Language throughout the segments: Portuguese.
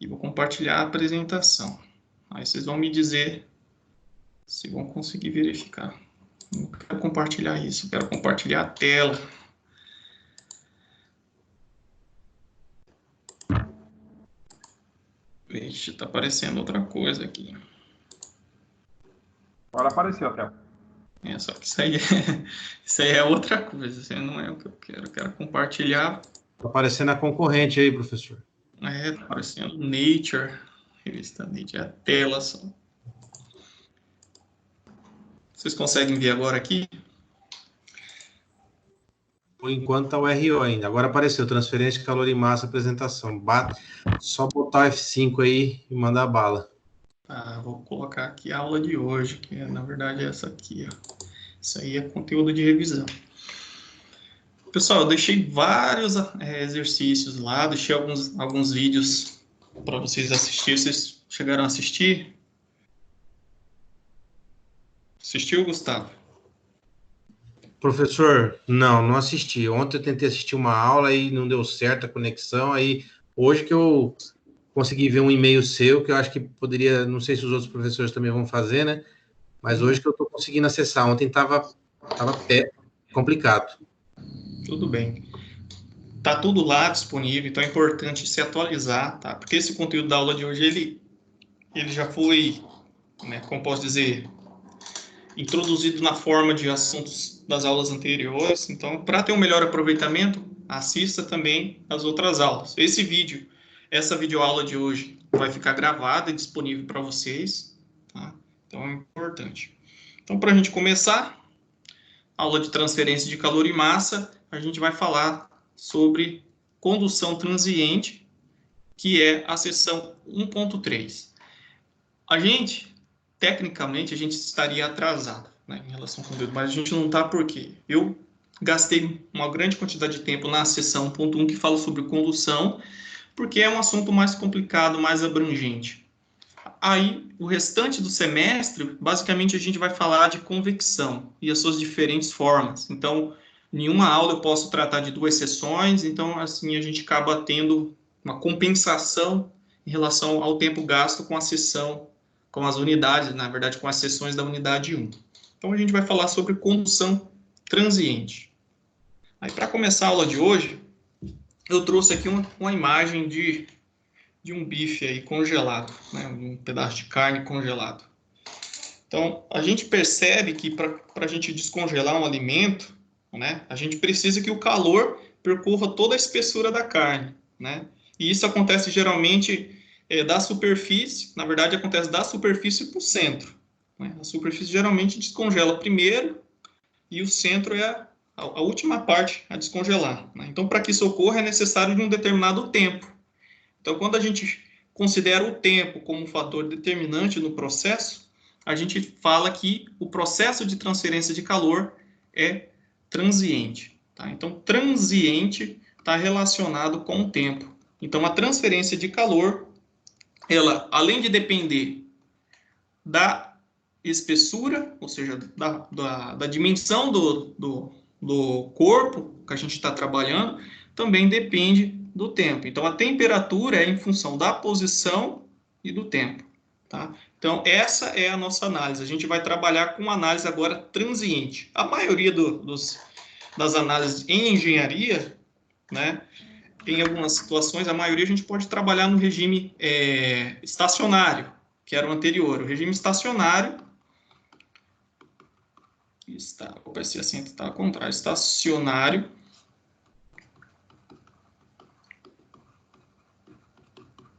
e vou compartilhar a apresentação. Aí vocês vão me dizer se vão conseguir verificar. Não quero compartilhar isso, quero compartilhar a tela. Vixe, tá aparecendo outra coisa aqui. Agora apareceu a tela. Só que isso aí é outra coisa, isso aí não é o que eu quero. Eu quero compartilhar. Tá aparecendo a concorrente aí, professor. Tá aparecendo Nature, revista Nature, a tela só. Vocês conseguem ver agora aqui? Por enquanto tá o RO ainda. Agora apareceu transferência de calor e massa, apresentação. Só botar o F5 aí e mandar bala. Vou colocar aqui a aula de hoje, que na verdade é essa aqui. Ó. Isso aí é conteúdo de revisão. Pessoal, eu deixei vários exercícios lá, deixei alguns vídeos para vocês assistirem. Vocês chegaram a assistir? Assistiu, Gustavo? Professor, não assisti. Ontem eu tentei assistir uma aula e não deu certo a conexão. Aí hoje que eu consegui ver um e-mail seu, que eu acho que poderia, não sei se os outros professores também vão fazer, né? Mas hoje que eu estou conseguindo acessar. Ontem estava complicado. Tudo bem. Tá tudo lá disponível, então é importante se atualizar, tá? Porque esse conteúdo da aula de hoje, ele já foi, né, como posso dizer, introduzido na forma de assuntos das aulas anteriores. Então, para ter um melhor aproveitamento, assista também as outras aulas. Essa videoaula de hoje vai ficar gravada e disponível para vocês, tá? Então, é importante. Então, para a gente começar, aula de transferência de calor e massa, a gente vai falar sobre condução transiente, que é a seção 1.3. Tecnicamente, a gente estaria atrasado, né, em relação ao conteúdo, mas a gente não está por quê? Eu gastei uma grande quantidade de tempo na seção 1.1, que fala sobre condução, porque é um assunto mais complicado, mais abrangente. Aí, o restante do semestre, basicamente, a gente vai falar de convecção e as suas diferentes formas. Então, em uma aula eu posso tratar de 2 sessões, então, assim, a gente acaba tendo uma compensação em relação ao tempo gasto com a sessão, com as unidades, na verdade, com as sessões da unidade 1. Então, a gente vai falar sobre condução transiente. Aí, para começar a aula de hoje, eu trouxe aqui uma imagem de um bife aí congelado, né? Um pedaço de carne congelado. Então, a gente percebe que para a gente descongelar um alimento, né, a gente precisa que o calor percorra toda a espessura da carne, né? E isso acontece geralmente da superfície, na verdade acontece da superfície para o centro, né? A superfície geralmente descongela primeiro e o centro é a última parte a descongelar, né? Então, para que isso ocorra, é necessário de um determinado tempo. Então, quando a gente considera o tempo como um fator determinante no processo, a gente fala que o processo de transferência de calor é transiente, tá? Então, transiente está relacionado com o tempo. Então, a transferência de calor, ela, além de depender da espessura, ou seja, da dimensão do corpo que a gente está trabalhando, também depende do tempo. Então, a temperatura é em função da posição e do tempo, tá? Então, essa é a nossa análise. A gente vai trabalhar com uma análise agora transiente. A maioria das análises em engenharia, né, em algumas situações, a maioria a gente pode trabalhar no regime estacionário, que era o anterior. O regime estacionário, esse acento está ao contrário, estacionário,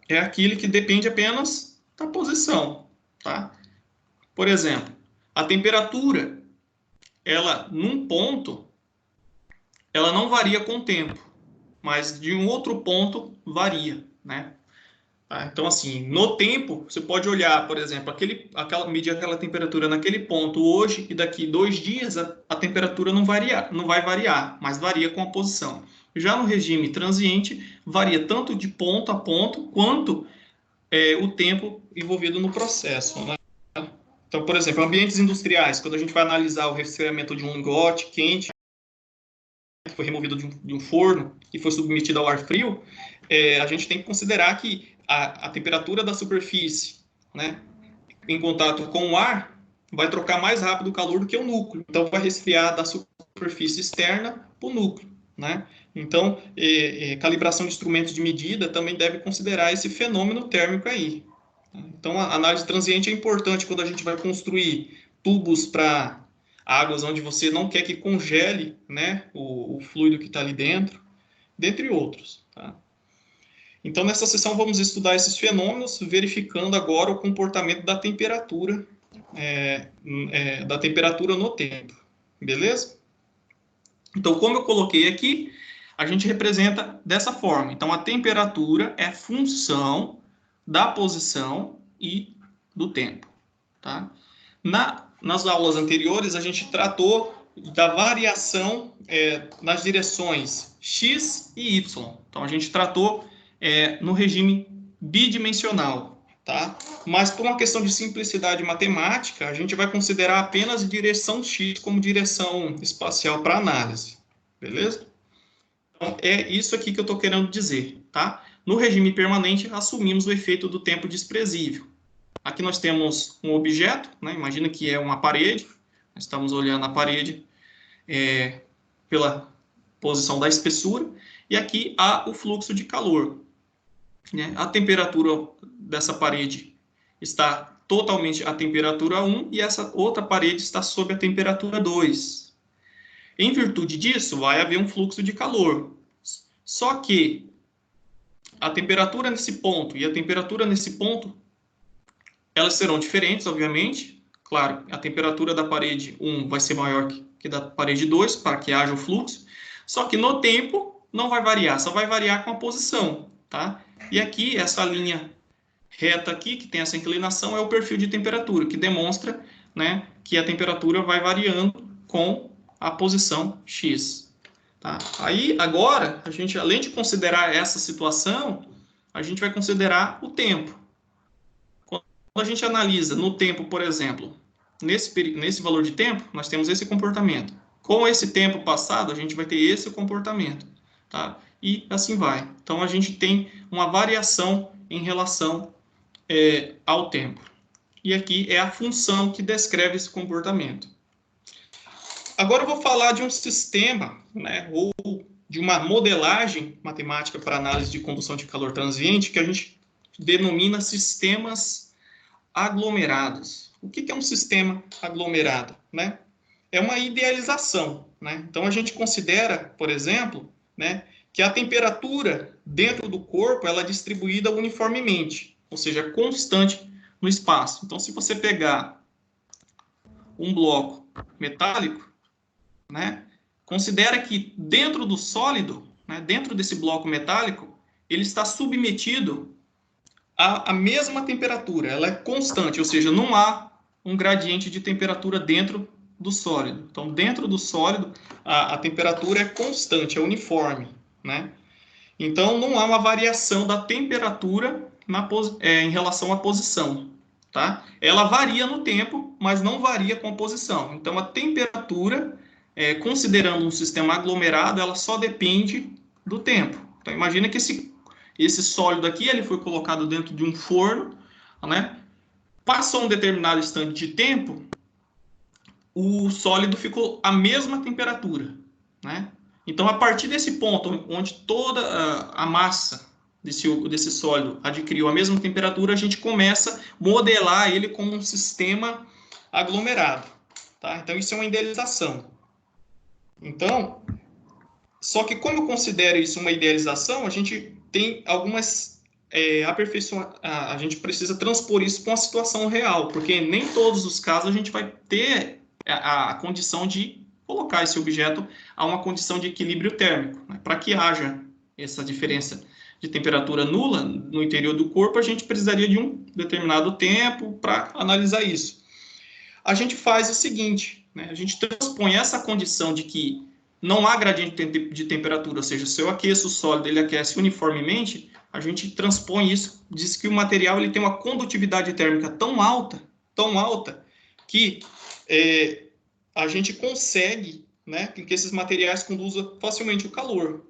é aquele que depende apenas da posição, tá? Por exemplo, a temperatura, ela, num ponto, ela não varia com o tempo, mas de um outro ponto varia, né? Tá? Então, assim, no tempo, você pode olhar, por exemplo, medir aquela temperatura naquele ponto hoje e daqui 2 dias a temperatura não vai variar, mas varia com a posição. Já no regime transiente, varia tanto de ponto a ponto quanto o tempo envolvido no processo, né? Então, por exemplo, ambientes industriais, quando a gente vai analisar o resfriamento de um lingote quente, que foi removido de um forno e foi submetido ao ar frio, a gente tem que considerar que a temperatura da superfície, né, em contato com o ar, vai trocar mais rápido o calor do que o núcleo. Então, vai resfriar da superfície externa para o núcleo, né? Então, calibração de instrumentos de medida também deve considerar esse fenômeno térmico aí. Então, a análise transiente é importante quando a gente vai construir tubos para águas onde você não quer que congele, né, o fluido que está ali dentro, dentre outros, tá? Então, nessa sessão, vamos estudar esses fenômenos, verificando agora o comportamento da temperatura no tempo, beleza? Então, como eu coloquei aqui, a gente representa dessa forma. Então, a temperatura é função da posição e do tempo, tá? Nas aulas anteriores, a gente tratou da variação nas direções x e y. Então, a gente tratou no regime bidimensional, tá? Mas por uma questão de simplicidade matemática, a gente vai considerar apenas direção x como direção espacial para análise, beleza? Então, é isso aqui que eu estou querendo dizer, tá? No regime permanente, assumimos o efeito do tempo desprezível. Aqui nós temos um objeto, né? Imagina que é uma parede, nós estamos olhando a parede pela posição da espessura, e aqui há o fluxo de calor, né? A temperatura dessa parede está totalmente à temperatura 1 e essa outra parede está sob a temperatura 2. Em virtude disso, vai haver um fluxo de calor. Só que a temperatura nesse ponto e a temperatura nesse ponto, elas serão diferentes, obviamente. Claro, a temperatura da parede 1 vai ser maior que da parede 2, para que haja o fluxo. Só que no tempo não vai variar, só vai variar com a posição, tá? E aqui, essa linha reta aqui, que tem essa inclinação, é o perfil de temperatura, que demonstra, né, que a temperatura vai variando com a posição x. Tá? Aí, agora, a gente, além de considerar essa situação, a gente vai considerar o tempo. Quando a gente analisa no tempo, por exemplo, nesse valor de tempo, nós temos esse comportamento. Com esse tempo passado, a gente vai ter esse comportamento. Tá? E assim vai. Então, a gente tem uma variação em relação ao tempo. E aqui é a função que descreve esse comportamento. Agora eu vou falar de um sistema, né, ou de uma modelagem matemática para análise de condução de calor transiente, que a gente denomina sistemas aglomerados. O que é um sistema aglomerado, né? É uma idealização, né? Então, a gente considera, por exemplo, né, que a temperatura dentro do corpo ela é distribuída uniformemente, ou seja, constante no espaço. Então, se você pegar um bloco metálico, né, considera que dentro do sólido, né, dentro desse bloco metálico, ele está submetido à mesma temperatura, ela é constante, ou seja, não há um gradiente de temperatura dentro do sólido. Então, dentro do sólido, a temperatura é constante, é uniforme, né? Então, não há uma variação da temperatura em relação à posição, tá? Ela varia no tempo, mas não varia com a posição. Então, a temperatura, considerando um sistema aglomerado, ela só depende do tempo. Então, imagina que esse sólido aqui, ele foi colocado dentro de um forno, né? Passou um determinado instante de tempo, o sólido ficou à mesma temperatura, né? Então, a partir desse ponto, onde toda a massa desse sólido adquiriu a mesma temperatura, a gente começa a modelar ele como um sistema aglomerado, tá? Então, isso é uma idealização. Então, só que como eu considero isso uma idealização, a gente tem algumas a gente precisa transpor isso para uma situação real, porque nem todos os casos a gente vai ter a condição de colocar esse objeto a uma condição de equilíbrio térmico, né? Para que haja essa diferença de temperatura nula no interior do corpo, a gente precisaria de um determinado tempo para analisar isso. A gente faz o seguinte, né? A gente transpõe essa condição de que não há gradiente de temperatura, ou seja, se eu aqueço o sólido, ele aquece uniformemente, a gente transpõe isso, diz que o material ele tem uma condutividade térmica tão alta, que a gente consegue, né, que esses materiais conduzam facilmente o calor.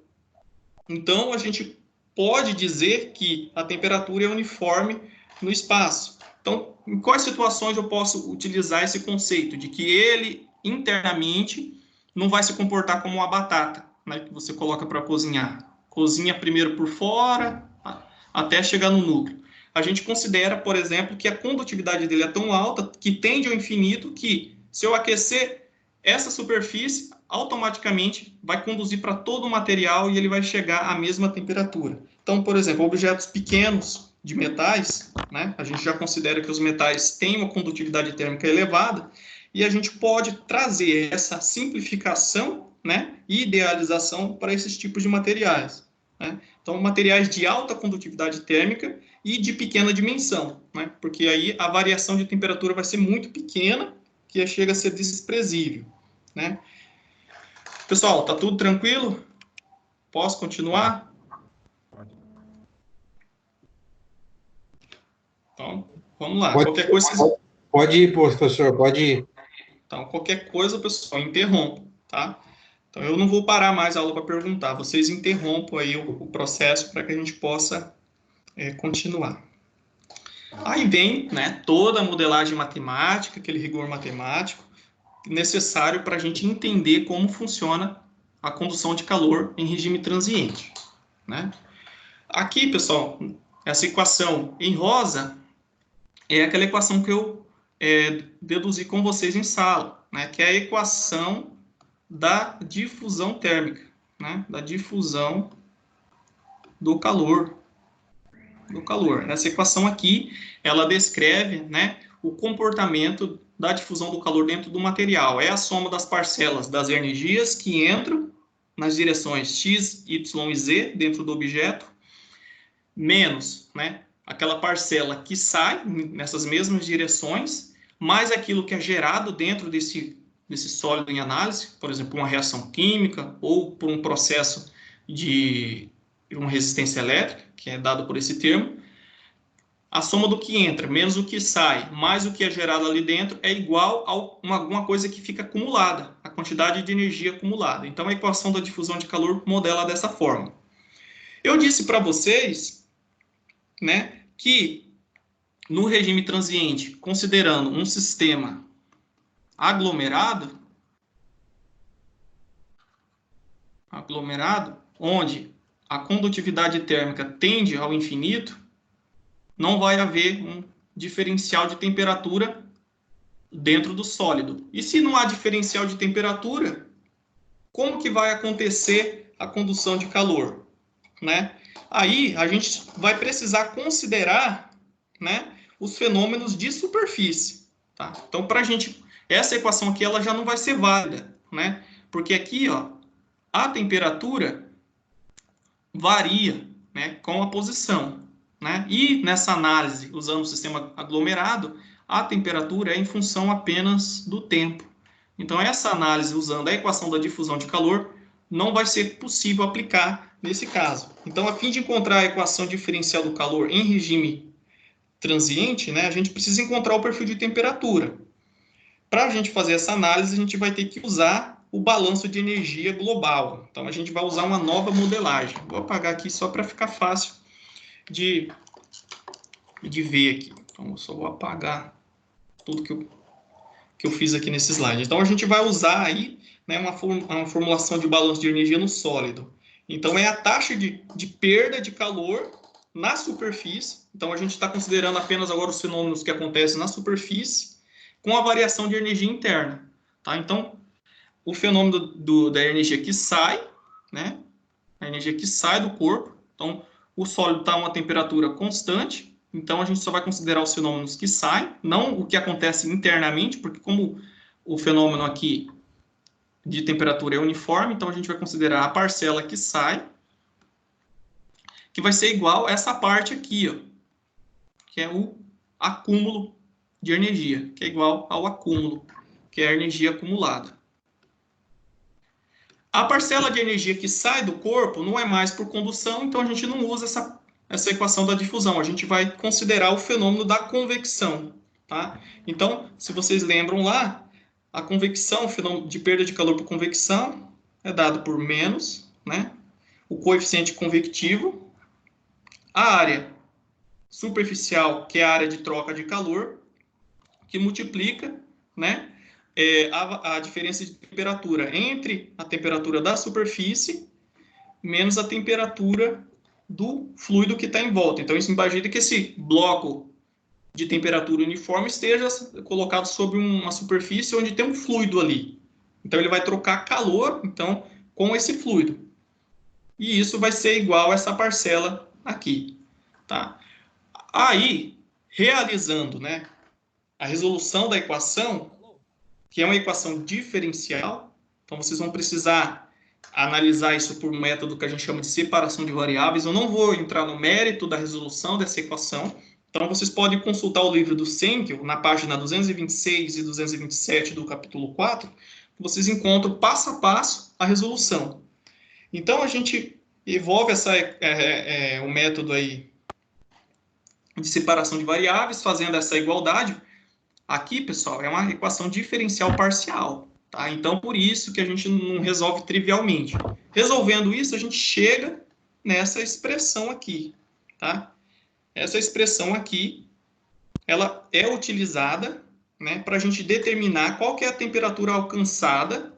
Então, a gente pode dizer que a temperatura é uniforme no espaço. Então, em quais situações eu posso utilizar esse conceito de que ele internamente não vai se comportar como uma batata, né, que você coloca para cozinhar? Cozinha primeiro por fora, até chegar no núcleo. A gente considera, por exemplo, que a condutividade dele é tão alta que tende ao infinito, que se eu aquecer essa superfície, automaticamente vai conduzir para todo o material e ele vai chegar à mesma temperatura. Então, por exemplo, objetos pequenos de metais, né, a gente já considera que os metais têm uma condutividade térmica elevada, e a gente pode trazer essa simplificação, né, e idealização para esses tipos de materiais, né? Então, materiais de alta condutividade térmica e de pequena dimensão, né? Porque aí a variação de temperatura vai ser muito pequena, que chega a ser desprezível, né? Pessoal, tá tudo tranquilo? Posso continuar? Então, vamos lá. Qualquer coisa... Pode ir, professor, pode ir. Então, qualquer coisa, pessoal, interrompa, tá? Então, eu não vou parar mais a aula para perguntar. Vocês interrompam aí o processo para que a gente possa continuar. Aí vem, né, toda a modelagem matemática, aquele rigor matemático necessário para a gente entender como funciona a condução de calor em regime transiente, né? Aqui, pessoal, essa equação em rosa é aquela equação que eu deduzi com vocês em sala, né, que é a equação da difusão térmica, né, da difusão do calor. Essa equação aqui, ela descreve, né, o comportamento da difusão do calor dentro do material. É a soma das parcelas das energias que entram nas direções x, y e z dentro do objeto, menos, né, aquela parcela que sai nessas mesmas direções, mais aquilo que é gerado dentro desse sólido em análise, por exemplo, uma reação química ou por um processo de uma resistência elétrica, que é dado por esse termo. A soma do que entra menos o que sai, mais o que é gerado ali dentro, é igual a alguma coisa que fica acumulada, a quantidade de energia acumulada. Então, a equação da difusão de calor modela dessa forma. Eu disse para vocês, né, que no regime transiente, considerando um sistema aglomerado, onde a condutividade térmica tende ao infinito, não vai haver um diferencial de temperatura dentro do sólido. E se não há diferencial de temperatura, como que vai acontecer a condução de calor, né? Aí a gente vai precisar considerar, né, os fenômenos de superfície, tá? Então, para a gente, essa equação aqui ela já não vai ser válida, né? Porque aqui, ó, a temperatura varia, né, com a posição, né? E nessa análise, usando o sistema aglomerado, a temperatura é em função apenas do tempo. Então, essa análise usando a equação da difusão de calor não vai ser possível aplicar nesse caso. Então, a fim de encontrar a equação diferencial do calor em regime transiente, né, a gente precisa encontrar o perfil de temperatura. Para a gente fazer essa análise, a gente vai ter que usar o balanço de energia global. Então, a gente vai usar uma nova modelagem. Vou apagar aqui só para ficar fácil de ver aqui. Então, eu só vou apagar tudo que eu fiz aqui nesse slide. Então, a gente vai usar aí, né, uma formulação de balanço de energia no sólido. Então, é a taxa de perda de calor na superfície. Então, a gente está considerando apenas agora os fenômenos que acontecem na superfície com a variação de energia interna, tá? Então, o fenômeno da energia que sai, né? A energia que sai do corpo. Então, o sólido está a uma temperatura constante. Então, a gente só vai considerar os fenômenos que saem, não o que acontece internamente, porque como o fenômeno aqui de temperatura é uniforme, então a gente vai considerar a parcela que sai, que vai ser igual a essa parte aqui, ó, que é o acúmulo de energia, que é igual ao acúmulo, que é a energia acumulada. A parcela de energia que sai do corpo não é mais por condução, então a gente não usa essa equação da difusão. A gente vai considerar o fenômeno da convecção, tá? Então, se vocês lembram lá, a convecção, o fenômeno de perda de calor por convecção, é dado por menos, né, o coeficiente convectivo, a área superficial, que é a área de troca de calor, que multiplica, né, a diferença de temperatura entre a temperatura da superfície menos a temperatura do fluido que está em volta. Então, isso imagina que esse bloco de temperatura uniforme esteja colocado sobre uma superfície onde tem um fluido ali. Então, ele vai trocar calor, então, com esse fluido. E isso vai ser igual a essa parcela aqui, tá? Aí, realizando, né, a resolução da equação, que é uma equação diferencial, então vocês vão precisar analisar isso por um método que a gente chama de separação de variáveis. Eu não vou entrar no mérito da resolução dessa equação, então vocês podem consultar o livro do Senkel, na página 226 e 227 do capítulo 4, vocês encontram passo a passo a resolução. Então a gente evolve o método aí de separação de variáveis, fazendo essa igualdade. Aqui, pessoal, é uma equação diferencial parcial, tá? Então, por isso que a gente não resolve trivialmente. Resolvendo isso, a gente chega nessa expressão aqui, tá? Essa expressão aqui, ela é utilizada, né, para a gente determinar qual que é a temperatura alcançada,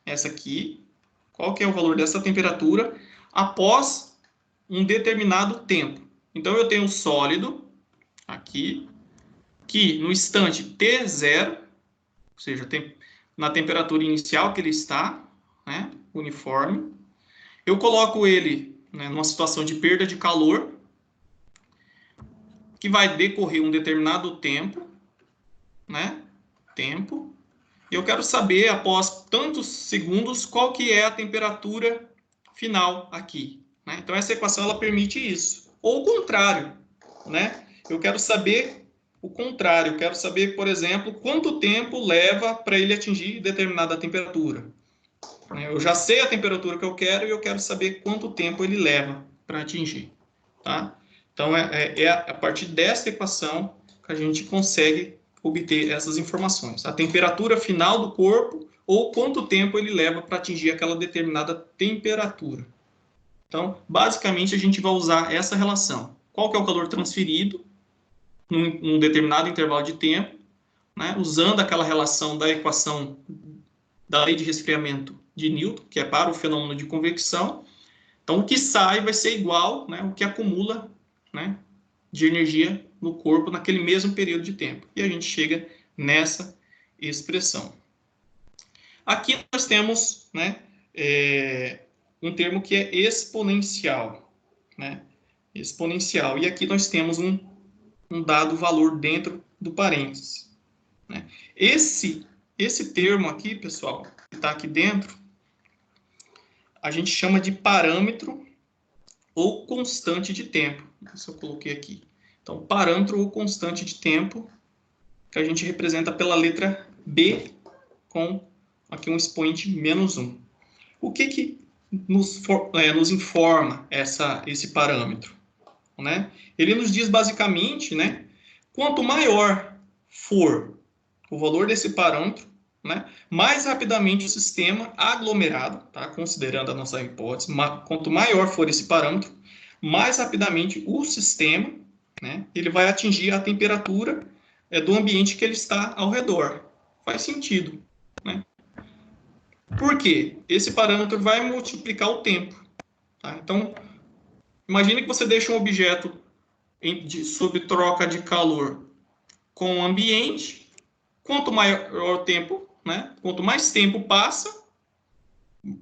essa aqui, qual que é o valor dessa temperatura, após um determinado tempo. Então, eu tenho um sólido aqui, que no instante T0, ou seja, na temperatura inicial que ele está, né, uniforme, eu coloco ele, né, numa situação de perda de calor, que vai decorrer um determinado tempo, né, e eu quero saber, após tantos segundos, qual que é a temperatura final aqui, né? Então, essa equação, ela permite isso. Ou o contrário, né? Eu quero saber o contrário. Eu quero saber, por exemplo, quanto tempo leva para ele atingir determinada temperatura. Eu já sei a temperatura que eu quero e eu quero saber quanto tempo ele leva para atingir, tá? Então, é a partir dessa equação que a gente consegue obter essas informações. A temperatura final do corpo ou quanto tempo ele leva para atingir aquela determinada temperatura. Então, basicamente, a gente vai usar essa relação. Qual que é o calor transferido num determinado intervalo de tempo, né, usando aquela relação da equação da lei de resfriamento de Newton, que é para o fenômeno de convecção. Então, o que sai vai ser igual, né, o que acumula, né, de energia no corpo naquele mesmo período de tempo. E a gente chega nessa expressão. Aqui nós temos, né, um termo que é exponencial, né, exponencial. E aqui nós temos um dado valor dentro do parênteses, né? Esse termo aqui, pessoal, que está aqui dentro, a gente chama de parâmetro ou constante de tempo. Isso eu coloquei aqui. Então, parâmetro ou constante de tempo, que a gente representa pela letra B, com aqui um expoente -1. O que nos informa esse parâmetro, né? Ele nos diz basicamente, né, quanto maior for o valor desse parâmetro, né, mais rapidamente o sistema aglomerado, tá, considerando a nossa hipótese, quanto maior for esse parâmetro, mais rapidamente o sistema, né, ele vai atingir a temperatura do ambiente que ele está ao redor. Faz sentido, né? Por quê? Esse parâmetro vai multiplicar o tempo, tá? Então, imagine que você deixa um objeto sob troca de calor com o ambiente. Quanto maior o tempo, né? Quanto mais tempo passa,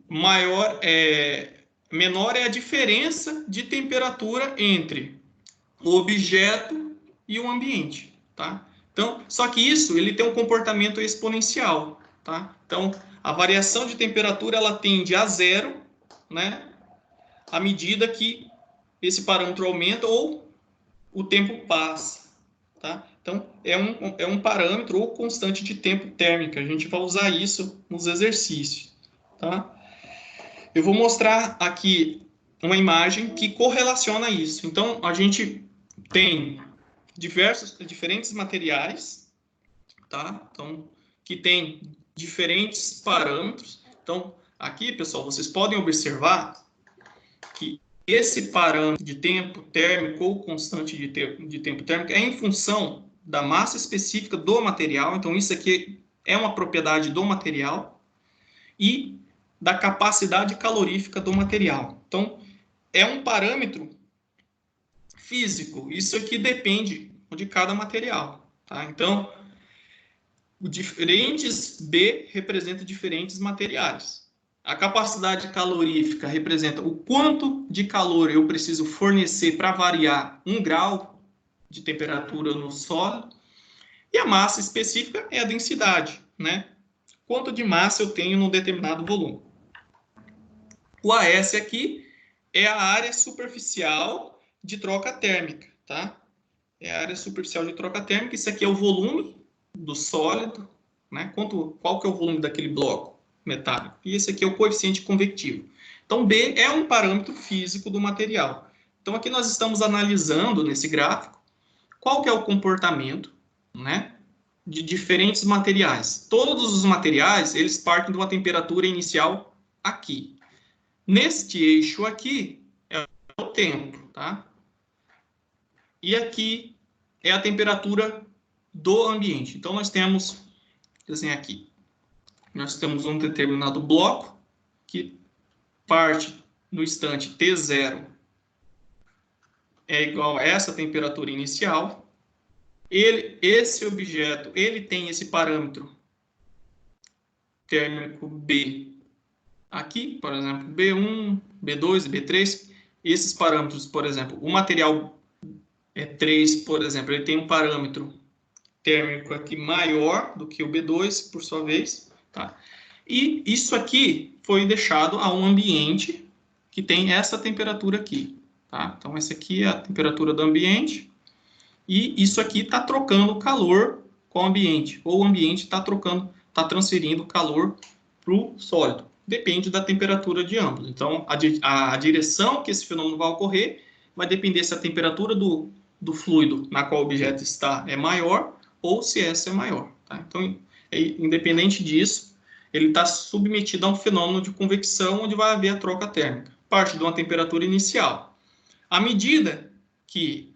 menor é a diferença de temperatura entre o objeto e o ambiente, tá? Então, só que isso ele tem um comportamento exponencial, tá? Então, a variação de temperatura ela tende a zero, né? À medida que esse parâmetro aumenta ou o tempo passa, tá? Então, é um parâmetro ou constante de tempo térmica. A gente vai usar isso nos exercícios, tá? Eu vou mostrar aqui uma imagem que correlaciona isso. Então, a gente tem diferentes materiais, tá? Então, que tem diferentes parâmetros. Então, aqui, pessoal, vocês podem observar que esse parâmetro de tempo térmico ou constante de tempo térmico é em função da massa específica do material. Então, isso aqui é uma propriedade do material e da capacidade calorífica do material. Então, é um parâmetro físico. Isso aqui depende de cada material. Tá? Então, o diferentes B representa diferentes materiais. A capacidade calorífica representa o quanto de calor eu preciso fornecer para variar 1 grau de temperatura no sólido. E a massa específica é a densidade, né? Quanto de massa eu tenho num determinado volume. O AS aqui é a área superficial de troca térmica, tá? É a área superficial de troca térmica. Isso aqui é o volume do sólido, né? Qual que é o volume daquele bloco metálico? E esse aqui é o coeficiente convectivo. Então, B é um parâmetro físico do material. Então, aqui nós estamos analisando, nesse gráfico, qual que é o comportamento, né, de diferentes materiais. Todos os materiais, eles partem de uma temperatura inicial aqui. Neste eixo aqui é o tempo, tá? E aqui é a temperatura do ambiente. Então, nós temos, assim, aqui, nós temos um determinado bloco que parte no instante T0 é igual a essa temperatura inicial. Esse objeto, ele tem esse parâmetro térmico B aqui, por exemplo, B1, B2, B3. Esses parâmetros, por exemplo, o material 3, por exemplo, ele tem um parâmetro térmico aqui maior do que o B2, por sua vez, tá? E isso aqui foi deixado a um ambiente que tem essa temperatura aqui, tá? Então, essa aqui é a temperatura do ambiente e isso aqui está trocando calor com o ambiente, ou o ambiente está transferindo calor para o sólido. Depende da temperatura de ambos. Então, a direção que esse fenômeno vai ocorrer vai depender se a temperatura do fluido na qual o objeto está é maior ou se essa é maior. Tá? Então, independente disso, ele está submetido a um fenômeno de convecção onde vai haver a troca térmica. Parte de uma temperatura inicial. À medida que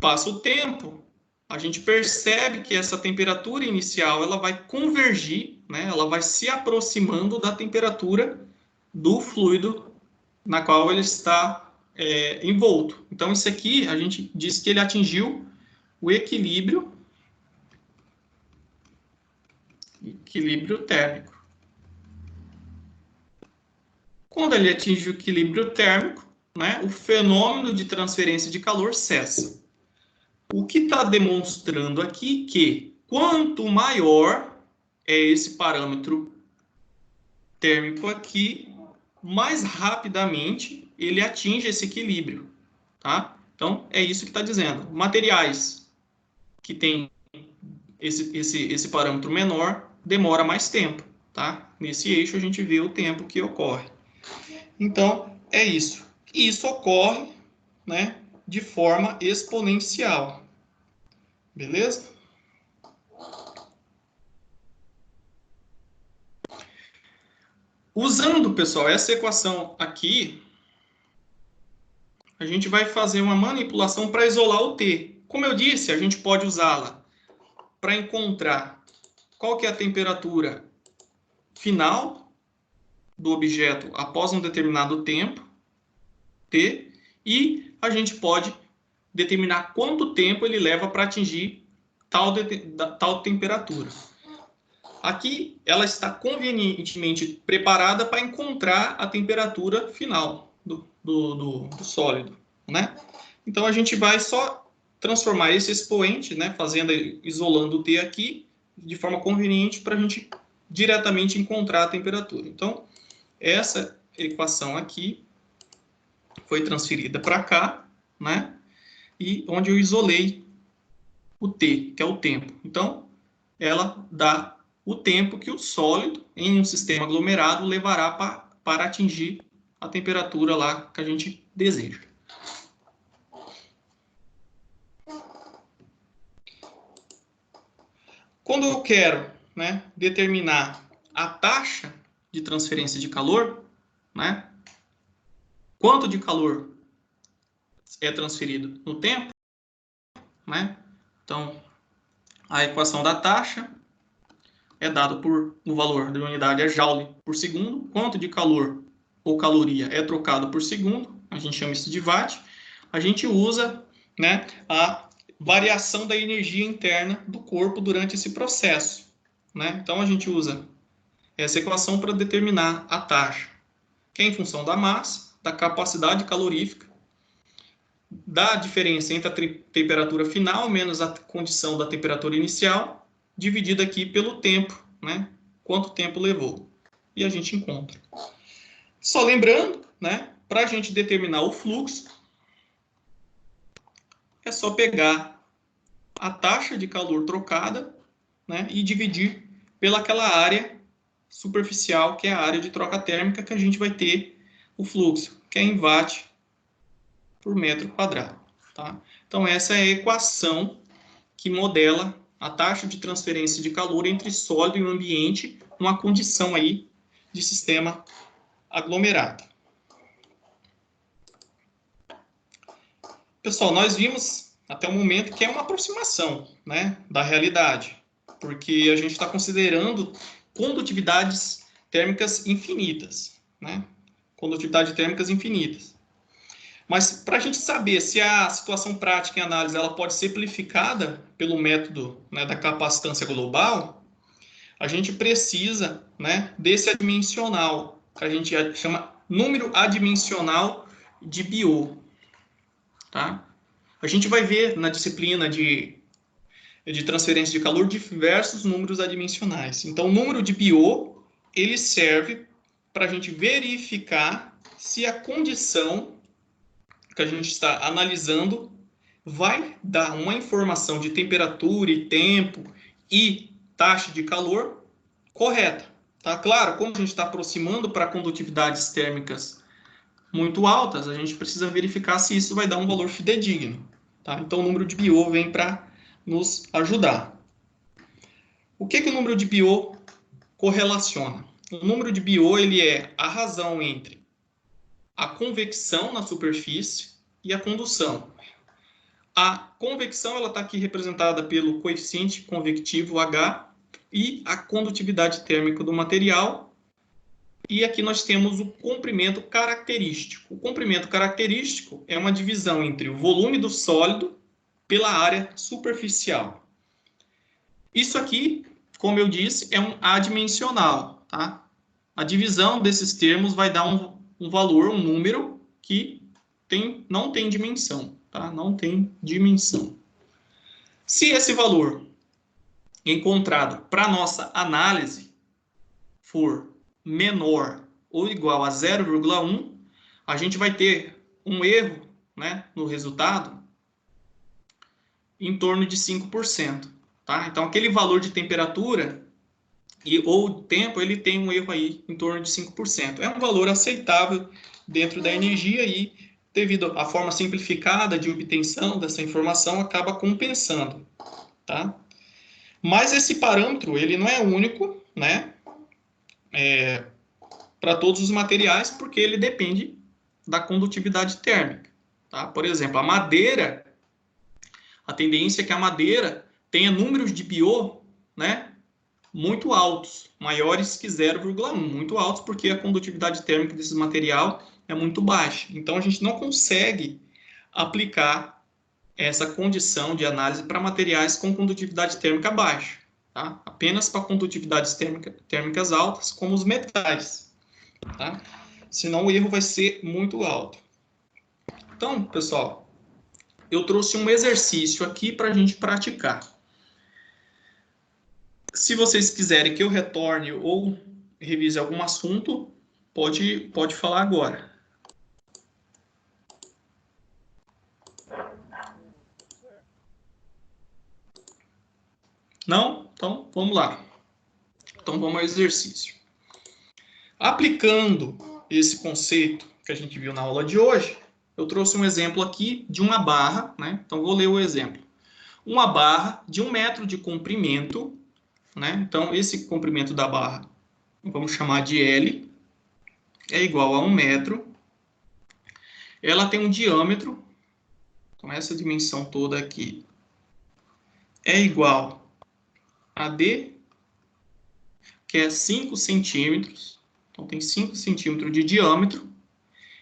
passa o tempo, a gente percebe que essa temperatura inicial ela vai convergir, né? Ela vai se aproximando da temperatura do fluido na qual ele está envolto. Então, isso aqui, a gente diz que ele atingiu o equilíbrio térmico. Quando ele atinge o equilíbrio térmico, né, o fenômeno de transferência de calor cessa. O que está demonstrando aqui que quanto maior é esse parâmetro térmico aqui, mais rapidamente ele atinge esse equilíbrio, tá? Então, é isso que está dizendo. Materiais que têm esse parâmetro menor demora mais tempo, tá? Nesse eixo a gente vê o tempo que ocorre. Então, é isso. E isso ocorre, né, de forma exponencial. Beleza? Usando, pessoal, essa equação aqui, a gente vai fazer uma manipulação para isolar o T. Como eu disse, a gente pode usá-la para encontrar qual que é a temperatura final do objeto após um determinado tempo, T, e a gente pode determinar quanto tempo ele leva para atingir tal temperatura. Aqui, ela está convenientemente preparada para encontrar a temperatura final do sólido, né? Então, a gente vai só transformar esse expoente, né, isolando o T aqui, de forma conveniente para a gente diretamente encontrar a temperatura. Então, essa equação aqui foi transferida para cá, né? E onde eu isolei o T, que é o tempo. Então, ela dá o tempo que o sólido, em um sistema aglomerado, levará para atingir a temperatura lá que a gente deseja. Quando eu quero, né, determinar a taxa de transferência de calor, né, quanto de calor é transferido no tempo, né? Então, a equação da taxa é dada por o valor da unidade é joule por segundo, quanto de calor ou caloria é trocado por segundo, a gente chama isso de watt. A gente usa, né, a variação da energia interna do corpo durante esse processo, né? Então, a gente usa essa equação para determinar a taxa, que é em função da massa, da capacidade calorífica, da diferença entre a temperatura final menos a condição da temperatura inicial, dividida aqui pelo tempo, né? Quanto tempo levou. E a gente encontra. Só lembrando, né? Para a gente determinar o fluxo, é só pegar a taxa de calor trocada, né? E dividir pelaquela área superficial, que é a área de troca térmica, que a gente vai ter o fluxo, que é em watt por metro quadrado. Tá? Então, essa é a equação que modela a taxa de transferência de calor entre sólido e o ambiente numa condição aí de sistema aglomerado. Pessoal, nós vimos até o momento que é uma aproximação, né, da realidade, porque a gente está considerando condutividades térmicas infinitas, né? Condutividade térmicas infinitas. Mas para a gente saber se a situação prática em análise ela pode ser simplificada pelo método, né, da capacitância global, a gente precisa, né, desse adimensional, que a gente chama número adimensional de Biot. Tá? A gente vai ver na disciplina de transferência de calor diversos números adimensionais. Então, o número de Biot ele serve para a gente verificar se a condição que a gente está analisando vai dar uma informação de temperatura e tempo e taxa de calor correta. Tá? Claro, como a gente está aproximando para condutividades térmicas muito altas, a gente precisa verificar se isso vai dar um valor fidedigno. Tá? Então, o número de Biot vem para nos ajudar. O que o número de Biot correlaciona? O número de Biot ele é a razão entre a convecção na superfície e a condução. A convecção ela está aqui representada pelo coeficiente convectivo H e a condutividade térmica do material. E aqui nós temos o comprimento característico. O comprimento característico é uma divisão entre o volume do sólido pela área superficial. Isso aqui, como eu disse, é um adimensional. Tá? A divisão desses termos vai dar um valor, um número que não tem dimensão. Tá? Não tem dimensão. Se esse valor encontrado para nossa análise for menor ou igual a 0,1, a gente vai ter um erro, né, no resultado em torno de 5%. Tá? Então, aquele valor de temperatura ou tempo, ele tem um erro aí em torno de 5%. É um valor aceitável dentro da energia e, devido à forma simplificada de obtenção dessa informação, acaba compensando. Tá? Mas esse parâmetro, ele não é único, né? Para todos os materiais, porque ele depende da condutividade térmica. Tá? Por exemplo, a madeira, a tendência é que a madeira tenha números de Biot, né, muito altos, maiores que 0,1, muito altos, porque a condutividade térmica desse material é muito baixa. Então, a gente não consegue aplicar essa condição de análise para materiais com condutividade térmica baixa. Tá? Apenas para condutividades térmicas altas, como os metais. Tá? Senão o erro vai ser muito alto. Então, pessoal, eu trouxe um exercício aqui para a gente praticar. Se vocês quiserem que eu retorne ou revise algum assunto, pode falar agora. Não? Então, vamos lá. Então, vamos ao exercício. Aplicando esse conceito que a gente viu na aula de hoje, eu trouxe um exemplo aqui de uma barra, né? Então, vou ler o exemplo. Uma barra de 1 metro de comprimento, né? Então, esse comprimento da barra, vamos chamar de L, é igual a 1 metro. ela tem um diâmetro, então essa dimensão toda aqui é igual a D, que é 5 centímetros, então tem 5 centímetros de diâmetro,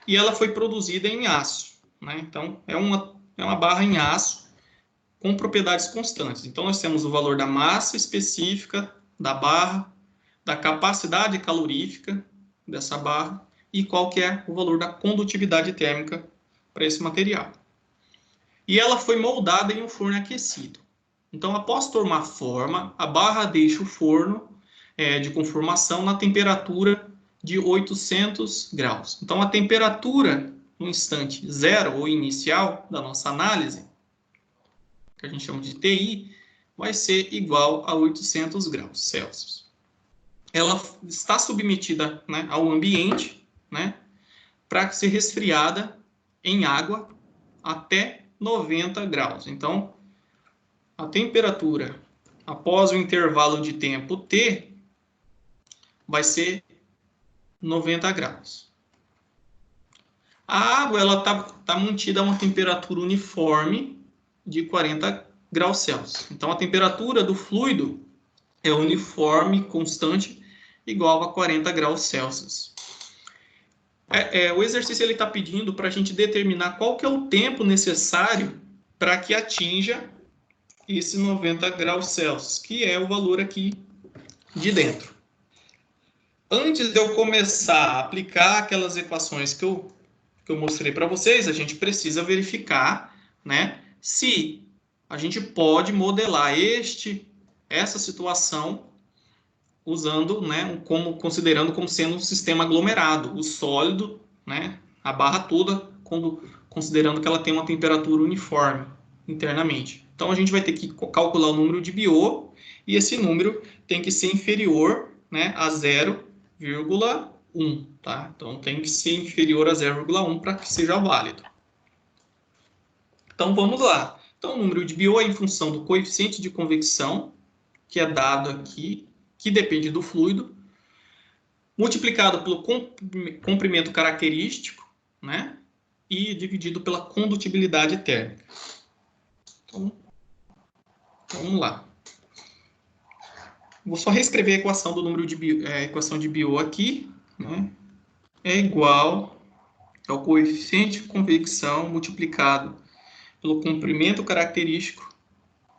e ela foi produzida em aço, né? Então, é uma barra em aço com propriedades constantes. Então, nós temos o valor da massa específica da barra, da capacidade calorífica dessa barra e qual que é o valor da condutividade térmica para esse material. E ela foi moldada em um forno aquecido. Então, após tomar forma, a barra deixa o forno de conformação na temperatura de 800 graus. Então, a temperatura no instante zero ou inicial da nossa análise, que a gente chama de TI, vai ser igual a 800 graus Celsius. Ela está submetida, né, ao ambiente, né, para ser resfriada em água até 90 graus. Então, a temperatura após o intervalo de tempo T vai ser 90 graus. A água ela tá mantida a uma temperatura uniforme de 40 graus Celsius. Então, a temperatura do fluido é uniforme, constante, igual a 40 graus Celsius. O exercício está pedindo para a gente determinar qual que é o tempo necessário para que atinja esse 90 graus Celsius, que é o valor aqui de dentro. Antes de eu começar a aplicar aquelas equações que eu mostrei para vocês, a gente precisa verificar, né, se a gente pode modelar essa situação usando, né, considerando como sendo um sistema aglomerado, o sólido, né, a barra toda, considerando que ela tem uma temperatura uniforme internamente. Então, a gente vai ter que calcular o número de Biot, e esse número tem que ser inferior, né, a 0,1, tá? Então, tem que ser inferior a 0,1 para que seja válido. Então, vamos lá. Então, o número de Biot é em função do coeficiente de convecção, que é dado aqui, que depende do fluido, multiplicado pelo comprimento característico, né? E dividido pela condutibilidade térmica. Então, vamos lá. Vou só reescrever a equação do número de equação de Biot aqui, né? É igual ao coeficiente de convecção multiplicado pelo comprimento característico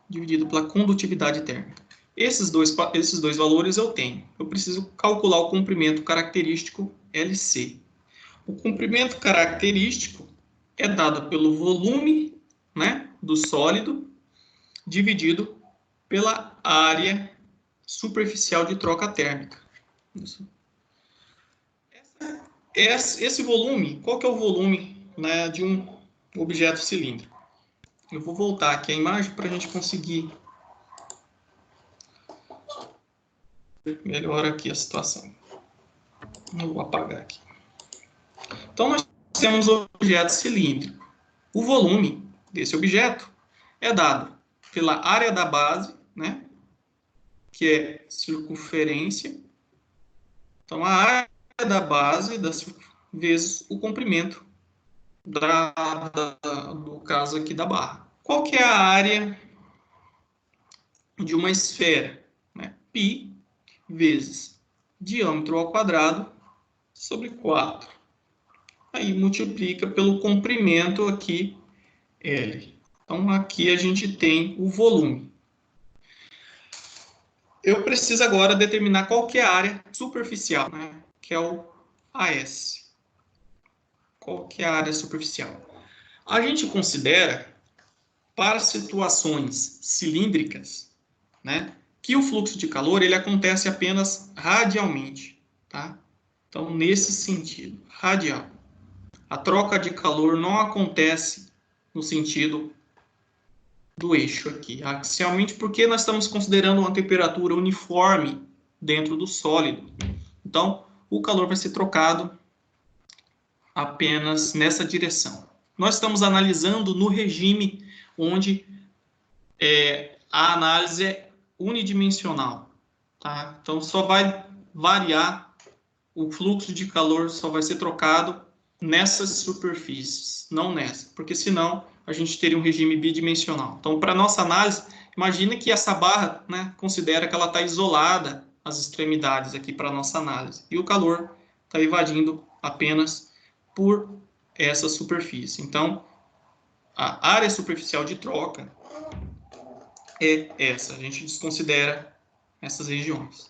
dividido pela condutividade térmica. Esses dois valores eu tenho. Eu preciso calcular o comprimento característico LC. O comprimento característico é dado pelo volume, né, do sólido dividido pela área superficial de troca térmica. Esse volume, qual que é o volume, né, de um objeto cilíndrico? Eu vou voltar aqui a imagem para a gente conseguir melhor aqui a situação. Eu vou apagar aqui. Então, nós temos um objeto cilíndrico. O volume desse objeto é dado pela área da base, né, que é circunferência. Então, a área da base vezes o comprimento do caso aqui da barra. Qual que é a área de uma esfera? Né? Π vezes diâmetro ao quadrado sobre 4. Aí multiplica pelo comprimento aqui, L. Então, aqui a gente tem o volume. Eu preciso agora determinar qual que é a área superficial, né? Que é o AS. Qual que é a área superficial? A gente considera, para situações cilíndricas, né, que o fluxo de calor ele acontece apenas radialmente, tá? Então, nesse sentido, radial. A troca de calor não acontece no sentido do eixo aqui, axialmente, porque nós estamos considerando uma temperatura uniforme dentro do sólido. Então, o calor vai ser trocado apenas nessa direção. Nós estamos analisando no regime onde a análise é unidimensional, tá? Então, só vai variar, o fluxo de calor só vai ser trocado nessas superfícies, não nessa, porque senão a gente teria um regime bidimensional. Então, para nossa análise, imagine que essa barra, né, considera que ela está isolada as extremidades aqui para nossa análise, e o calor está invadindo apenas por essa superfície. Então, a área superficial de troca é essa, a gente desconsidera essas regiões,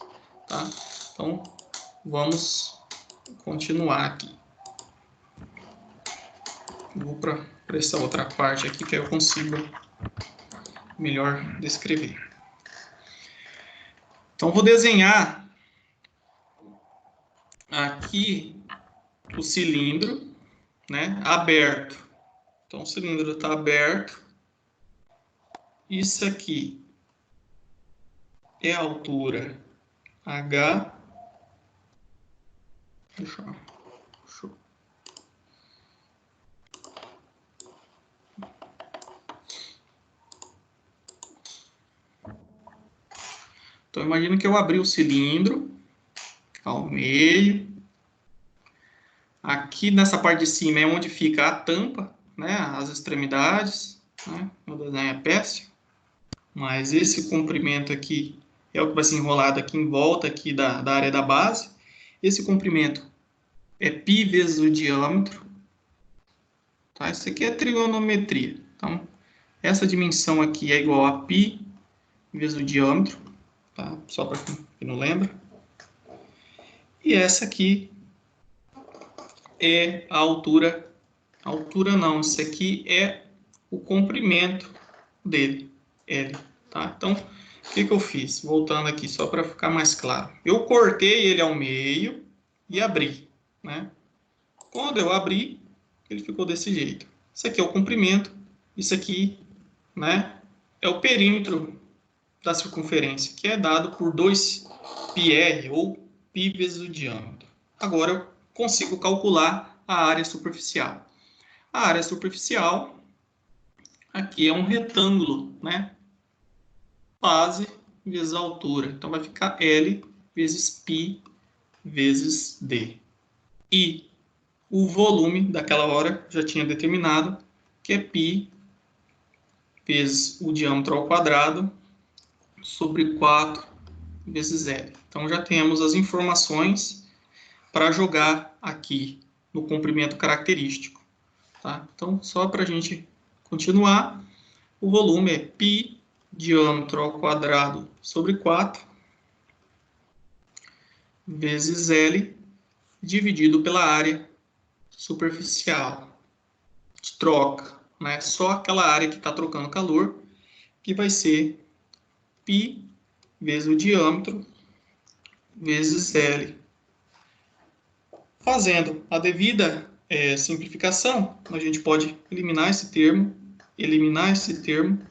tá? Então, vamos continuar aqui. Vou para essa outra parte aqui que eu consigo melhor descrever. Então, vou desenhar aqui o cilindro, né, aberto. Então, o cilindro está aberto. Isso aqui é a altura H. Deixa eu... Então, imagina que eu abri o cilindro ao meio. Aqui nessa parte de cima é onde fica a tampa, né, as extremidades. Né? Meu desenho é péssimo. Mas esse comprimento aqui é o que vai ser enrolado aqui em volta aqui da área da base. Esse comprimento é π vezes o diâmetro. Tá? Isso aqui é trigonometria. Então, essa dimensão aqui é igual a π vezes o diâmetro. Tá? Só para quem não lembra. E essa aqui é a altura. A altura não, isso aqui é o comprimento dele, L. Tá? Então, o que eu fiz? Voltando aqui, só para ficar mais claro. Eu cortei ele ao meio e abri. Né? Quando eu abri, ele ficou desse jeito. Isso aqui é o comprimento, isso aqui, né, é o perímetro da circunferência, que é dado por 2πr, ou π vezes o diâmetro. Agora eu consigo calcular a área superficial. A área superficial aqui é um retângulo, né? Base vezes a altura. Então vai ficar L vezes π vezes d. E o volume daquela hora já tinha determinado, que é π vezes o diâmetro ao quadrado sobre 4 vezes L. Então já temos as informações para jogar aqui no comprimento característico. Tá? Então, só para a gente continuar, o volume é π diâmetro ao quadrado sobre 4 vezes L dividido pela área superficial de troca, né? Só aquela área que está trocando calor, que vai ser π vezes o diâmetro vezes L. Fazendo a devida simplificação, a gente pode eliminar esse termo, eliminar esse termo,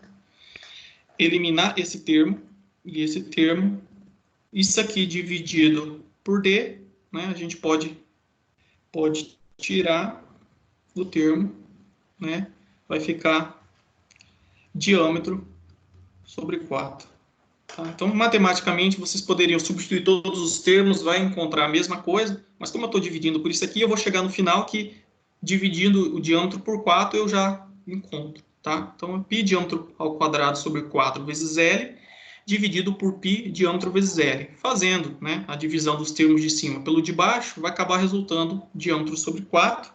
eliminar esse termo e esse termo. Isso aqui dividido por D, né, a gente pode tirar do termo, né, vai ficar diâmetro sobre 4. Tá? Então, matematicamente, vocês poderiam substituir todos os termos, vai encontrar a mesma coisa, mas como eu estou dividindo por isso aqui, eu vou chegar no final que, dividindo o diâmetro por 4, eu já encontro. Tá? Então, π diâmetro ao quadrado sobre 4 vezes L, dividido por π diâmetro vezes L. Fazendo, né, a divisão dos termos de cima pelo de baixo, vai acabar resultando diâmetro sobre 4.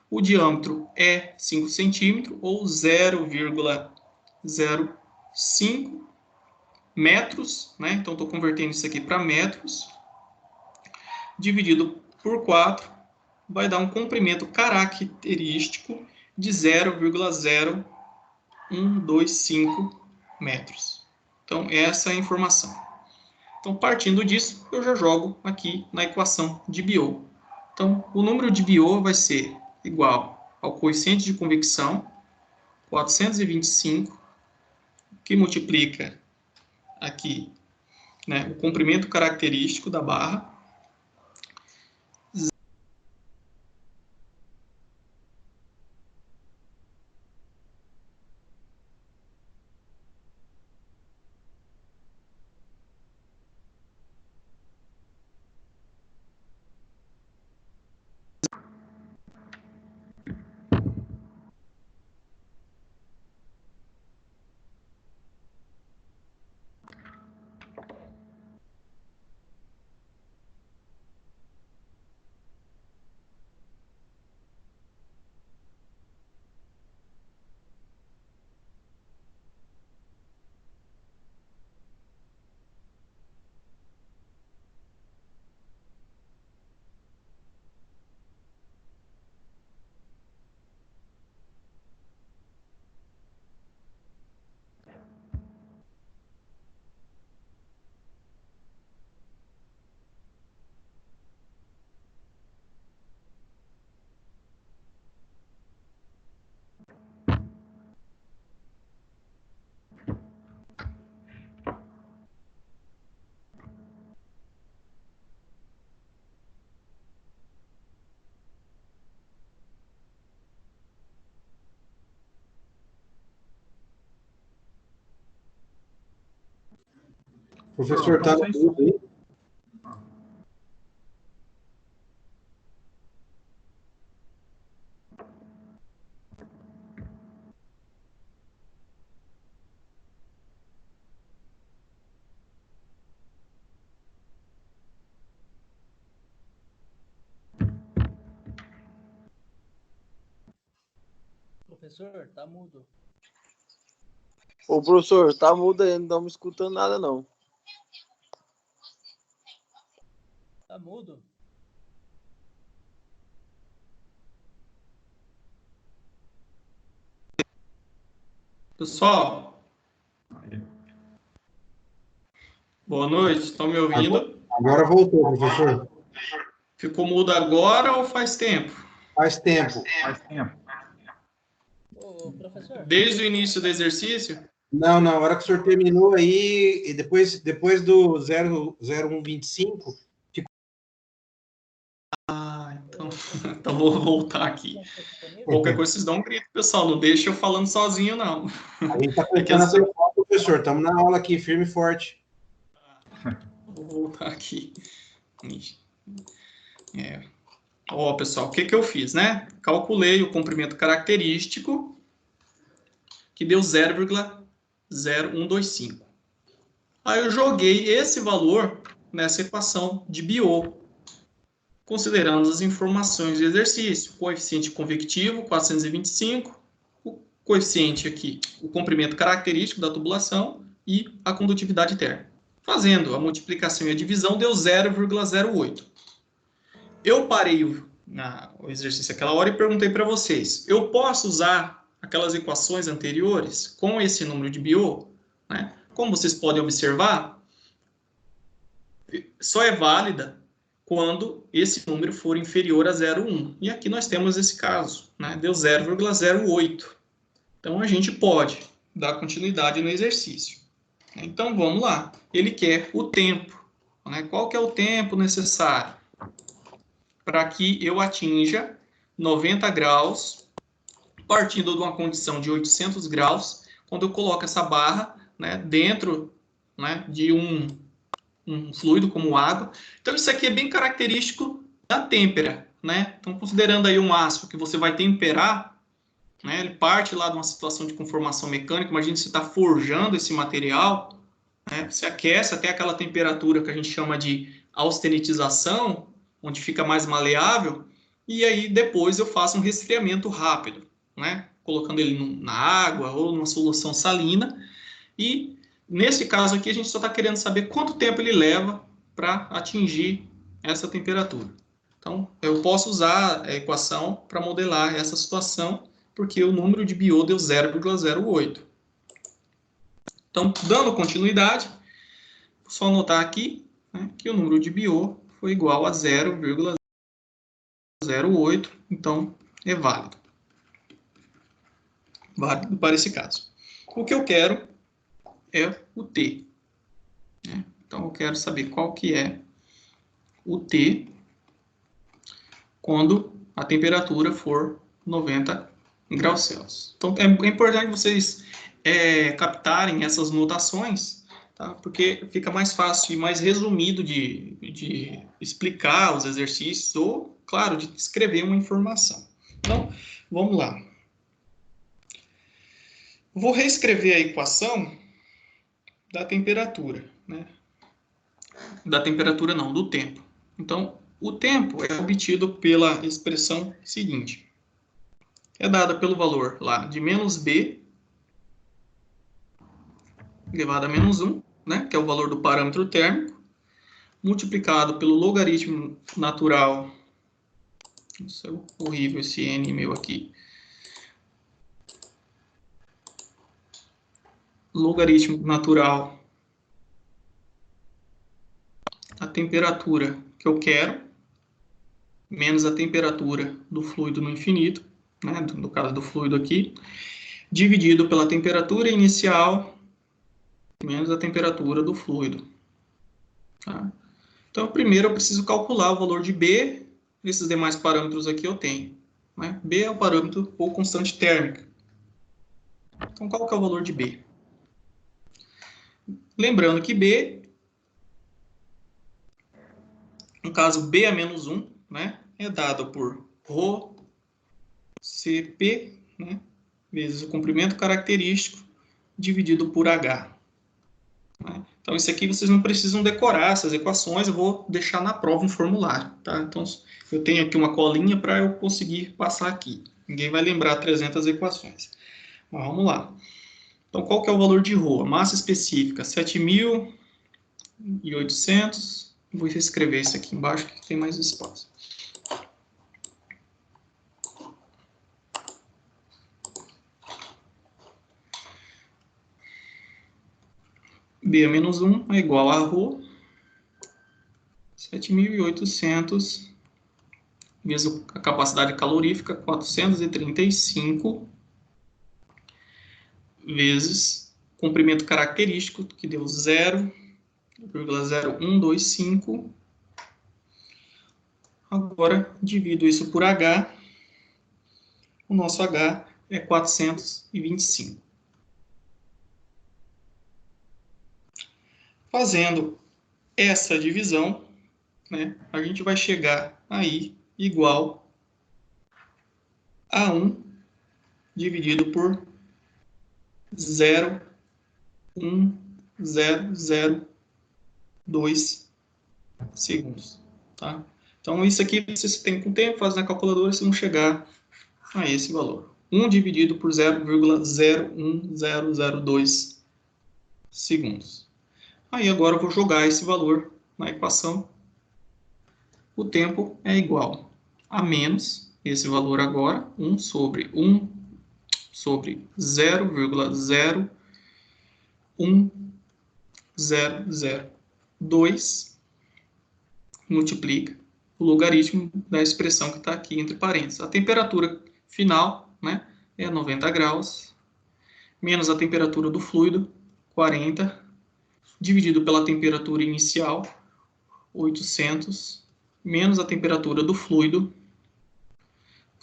O diâmetro é 5 centímetros, ou 0,05 metros, né? Então, estou convertendo isso aqui para metros, dividido por 4, vai dar um comprimento característico de 0,0125 metros. Então, essa é a informação. Então, partindo disso, eu já jogo aqui na equação de Biot. Então, o número de Biot vai ser igual ao coeficiente de convecção, 425, que multiplica aqui, né, o comprimento característico da barra, Professor, está no mudo aí? Professor, tá mudo. Ô, professor, tá mudo aí, não estamos escutando nada, não. Tá mudo? Pessoal, boa noite, estão me ouvindo? Agora voltou, professor. Ficou mudo agora ou faz tempo? Faz tempo. Ô, professor. Desde o início do exercício? Não, a hora que o senhor terminou aí, e depois do 0125, Então vou voltar aqui. Qualquer coisa vocês dão um grito, pessoal. Não deixa eu falando sozinho, não. a gente está É que tentando às vezes acertar, professor. Estamos na aula aqui, firme e forte. Vou voltar aqui. Ó, pessoal, o que que eu fiz, né? Calculei o comprimento característico, que deu 0,0125. Aí eu joguei esse valor nessa equação de Biot, considerando as informações do exercício. Coeficiente convectivo, 425, o coeficiente aqui, o comprimento característico da tubulação e a condutividade térmica. Fazendo a multiplicação e a divisão, deu 0,08. Eu parei o exercício aquela hora e perguntei para vocês, eu posso usar aquelas equações anteriores com esse número de Biot? Né? Como vocês podem observar, só é válida quando esse número for inferior a 0,1. E aqui nós temos esse caso, né? Deu 0,08. Então, a gente pode dar continuidade no exercício. Então, vamos lá. Ele quer o tempo. Né? Qual que é o tempo necessário para que eu atinja 90 graus, partindo de uma condição de 800 graus, quando eu coloco essa barra, né, dentro, né, de um fluido como água. Então, isso aqui é bem característico da têmpera, né? Então, considerando aí um aço que você vai temperar, né, ele parte lá de uma situação de conformação mecânica, imagine você está forjando esse material, né, você aquece até aquela temperatura que a gente chama de austenitização, onde fica mais maleável, e aí depois eu faço um resfriamento rápido, né, colocando ele na água ou numa solução salina, e nesse caso aqui, a gente só está querendo saber quanto tempo ele leva para atingir essa temperatura. Então, eu posso usar a equação para modelar essa situação, porque o número de Biot deu 0,08. Então, dando continuidade, vou só anotar aqui, né, que o número de Biot foi igual a 0,08, então é válido. Válido para esse caso. O que eu quero é o T. Né? Então, eu quero saber qual que é o T quando a temperatura for 90 graus Celsius. Então, é importante vocês captarem essas notações, tá? Porque fica mais fácil e mais resumido de explicar os exercícios ou, claro, de escrever uma informação. Então, vamos lá. Vou reescrever a equação da temperatura, né? Da temperatura não, do tempo. Então, o tempo é obtido pela expressão seguinte. É dada pelo valor lá de menos b elevado a menos 1, né, que é o valor do parâmetro térmico, multiplicado pelo logaritmo natural. Isso é horrível esse n meu aqui. Logaritmo natural a temperatura que eu quero, menos a temperatura do fluido no infinito, né, no caso do fluido aqui, dividido pela temperatura inicial menos a temperatura do fluido. Tá? Então, primeiro eu preciso calcular o valor de B, esses demais parâmetros aqui eu tenho. Né? B é o parâmetro ou constante térmica. Então, qual que é o valor de B? Lembrando que B No caso, B a menos 1, né, é dado por ρ CP, né, vezes o comprimento característico, dividido por H. Né? Então, isso aqui vocês não precisam decorar essas equações, eu vou deixar na prova um formulário. Tá? Então, eu tenho aqui uma colinha para eu conseguir passar aqui. Ninguém vai lembrar 300 equações. Mas vamos lá. Então, qual que é o valor de ρ? A massa específica, 7.800. Vou escrever isso aqui embaixo, que tem mais espaço. B a menos 1 é igual a ρ, 7.800, vezes a capacidade calorífica, 435, vezes comprimento característico, que deu 0,0125. Agora, divido isso por H. O nosso H é 425. Fazendo essa divisão, né, a gente vai chegar aí igual a 1 dividido por 0,1002 segundos. Tá? Então, isso aqui vocês têm com tempo, fazem na calculadora, vocês vão chegar a esse valor. 1 dividido por 0,01002 segundos. Aí agora eu vou jogar esse valor na equação. O tempo é igual a menos esse valor agora, 1 sobre 0,01002 multiplica o logaritmo da expressão que está aqui entre parênteses. A temperatura final, né, é 90 graus, menos a temperatura do fluido, 40, dividido pela temperatura inicial, 800, menos a temperatura do fluido,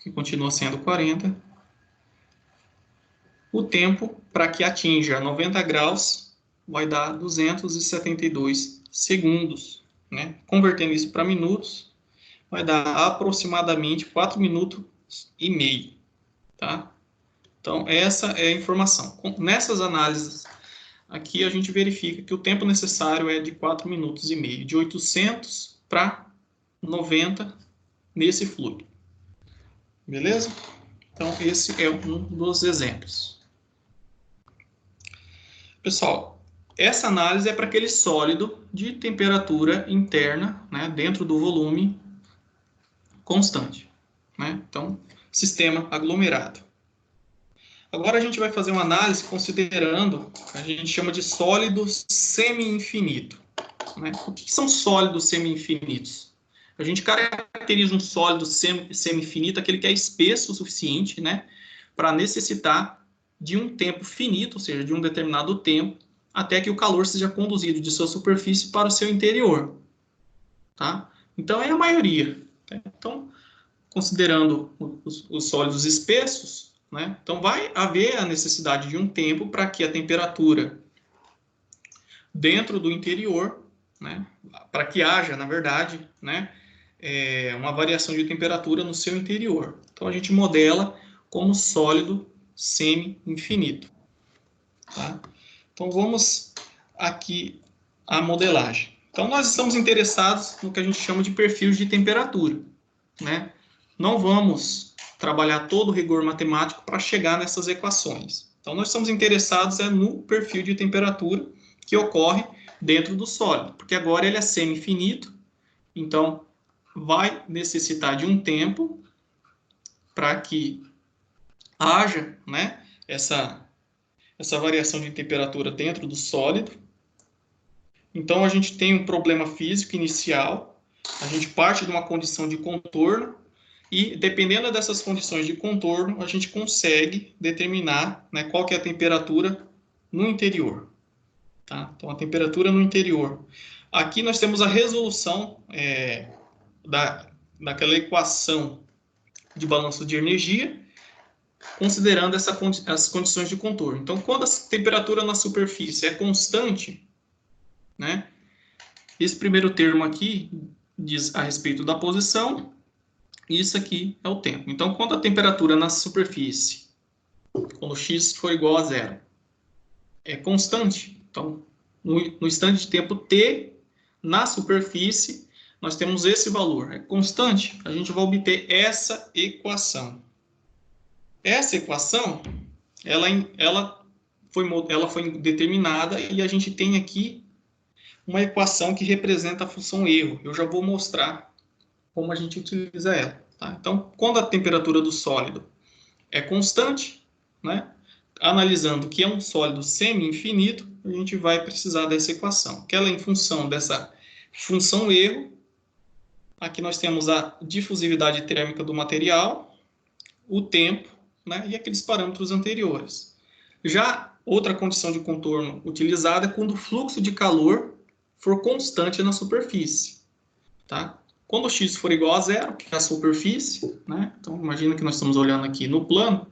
que continua sendo 40. O tempo para que atinja 90 graus vai dar 272 segundos. Né? Convertendo isso para minutos, vai dar aproximadamente 4 minutos e meio. Tá? Então, essa é a informação. Nessas análises aqui, a gente verifica que o tempo necessário é de 4 minutos e meio, de 800 para 90 nesse fluido. Beleza? Então, esse é um dos exemplos. Pessoal, essa análise é para aquele sólido de temperatura interna, né, dentro do volume constante. Né? Então, sistema aglomerado. Agora a gente vai fazer uma análise considerando, a gente chama de sólido semi-infinito. Né? O que são sólidos semi-infinitos? A gente caracteriza um sólido semi-infinito, aquele que é espesso o suficiente, né, para necessitar de um tempo finito, ou seja, de um determinado tempo, até que o calor seja conduzido de sua superfície para o seu interior. Tá? Então, é a maioria. Tá? Então, considerando os sólidos espessos, né, então vai haver a necessidade de um tempo para que a temperatura dentro do interior, né, para que haja, na verdade, né, uma variação de temperatura no seu interior. Então, a gente modela como sólido semi-infinito. Tá? Então, vamos aqui à modelagem. Então, nós estamos interessados no que a gente chama de perfil de temperatura. Né? Não vamos trabalhar todo o rigor matemático para chegar nessas equações. Então, nós estamos interessados no perfil de temperatura que ocorre dentro do sólido, porque agora ele é semi-infinito, então vai necessitar de um tempo para que haja, né, essa variação de temperatura dentro do sólido. Então, a gente tem um problema físico inicial, a gente parte de uma condição de contorno, e dependendo dessas condições de contorno, a gente consegue determinar, né, qual que é a temperatura no interior. Tá? Então, a temperatura no interior. Aqui nós temos a resolução daquela equação de balanço de energia, considerando as condições de contorno. Então, quando a temperatura na superfície é constante, né, esse primeiro termo aqui diz a respeito da posição, e isso aqui é o tempo. Então, quando a temperatura na superfície, quando x for igual a zero, é constante, então, no instante de tempo t, na superfície, nós temos esse valor, é constante, a gente vai obter essa equação. Essa equação, ela foi determinada e a gente tem aqui uma equação que representa a função erro. Eu já vou mostrar como a gente utiliza ela. Tá? Então, quando a temperatura do sólido é constante, né, analisando que é um sólido semi-infinito, a gente vai precisar dessa equação, que ela é em função dessa função erro. Aqui nós temos a difusividade térmica do material, o tempo, né, e aqueles parâmetros anteriores. Já outra condição de contorno utilizada é quando o fluxo de calor for constante na superfície. Tá? Quando x for igual a zero, que é a superfície, né? Então imagina que nós estamos olhando aqui no plano,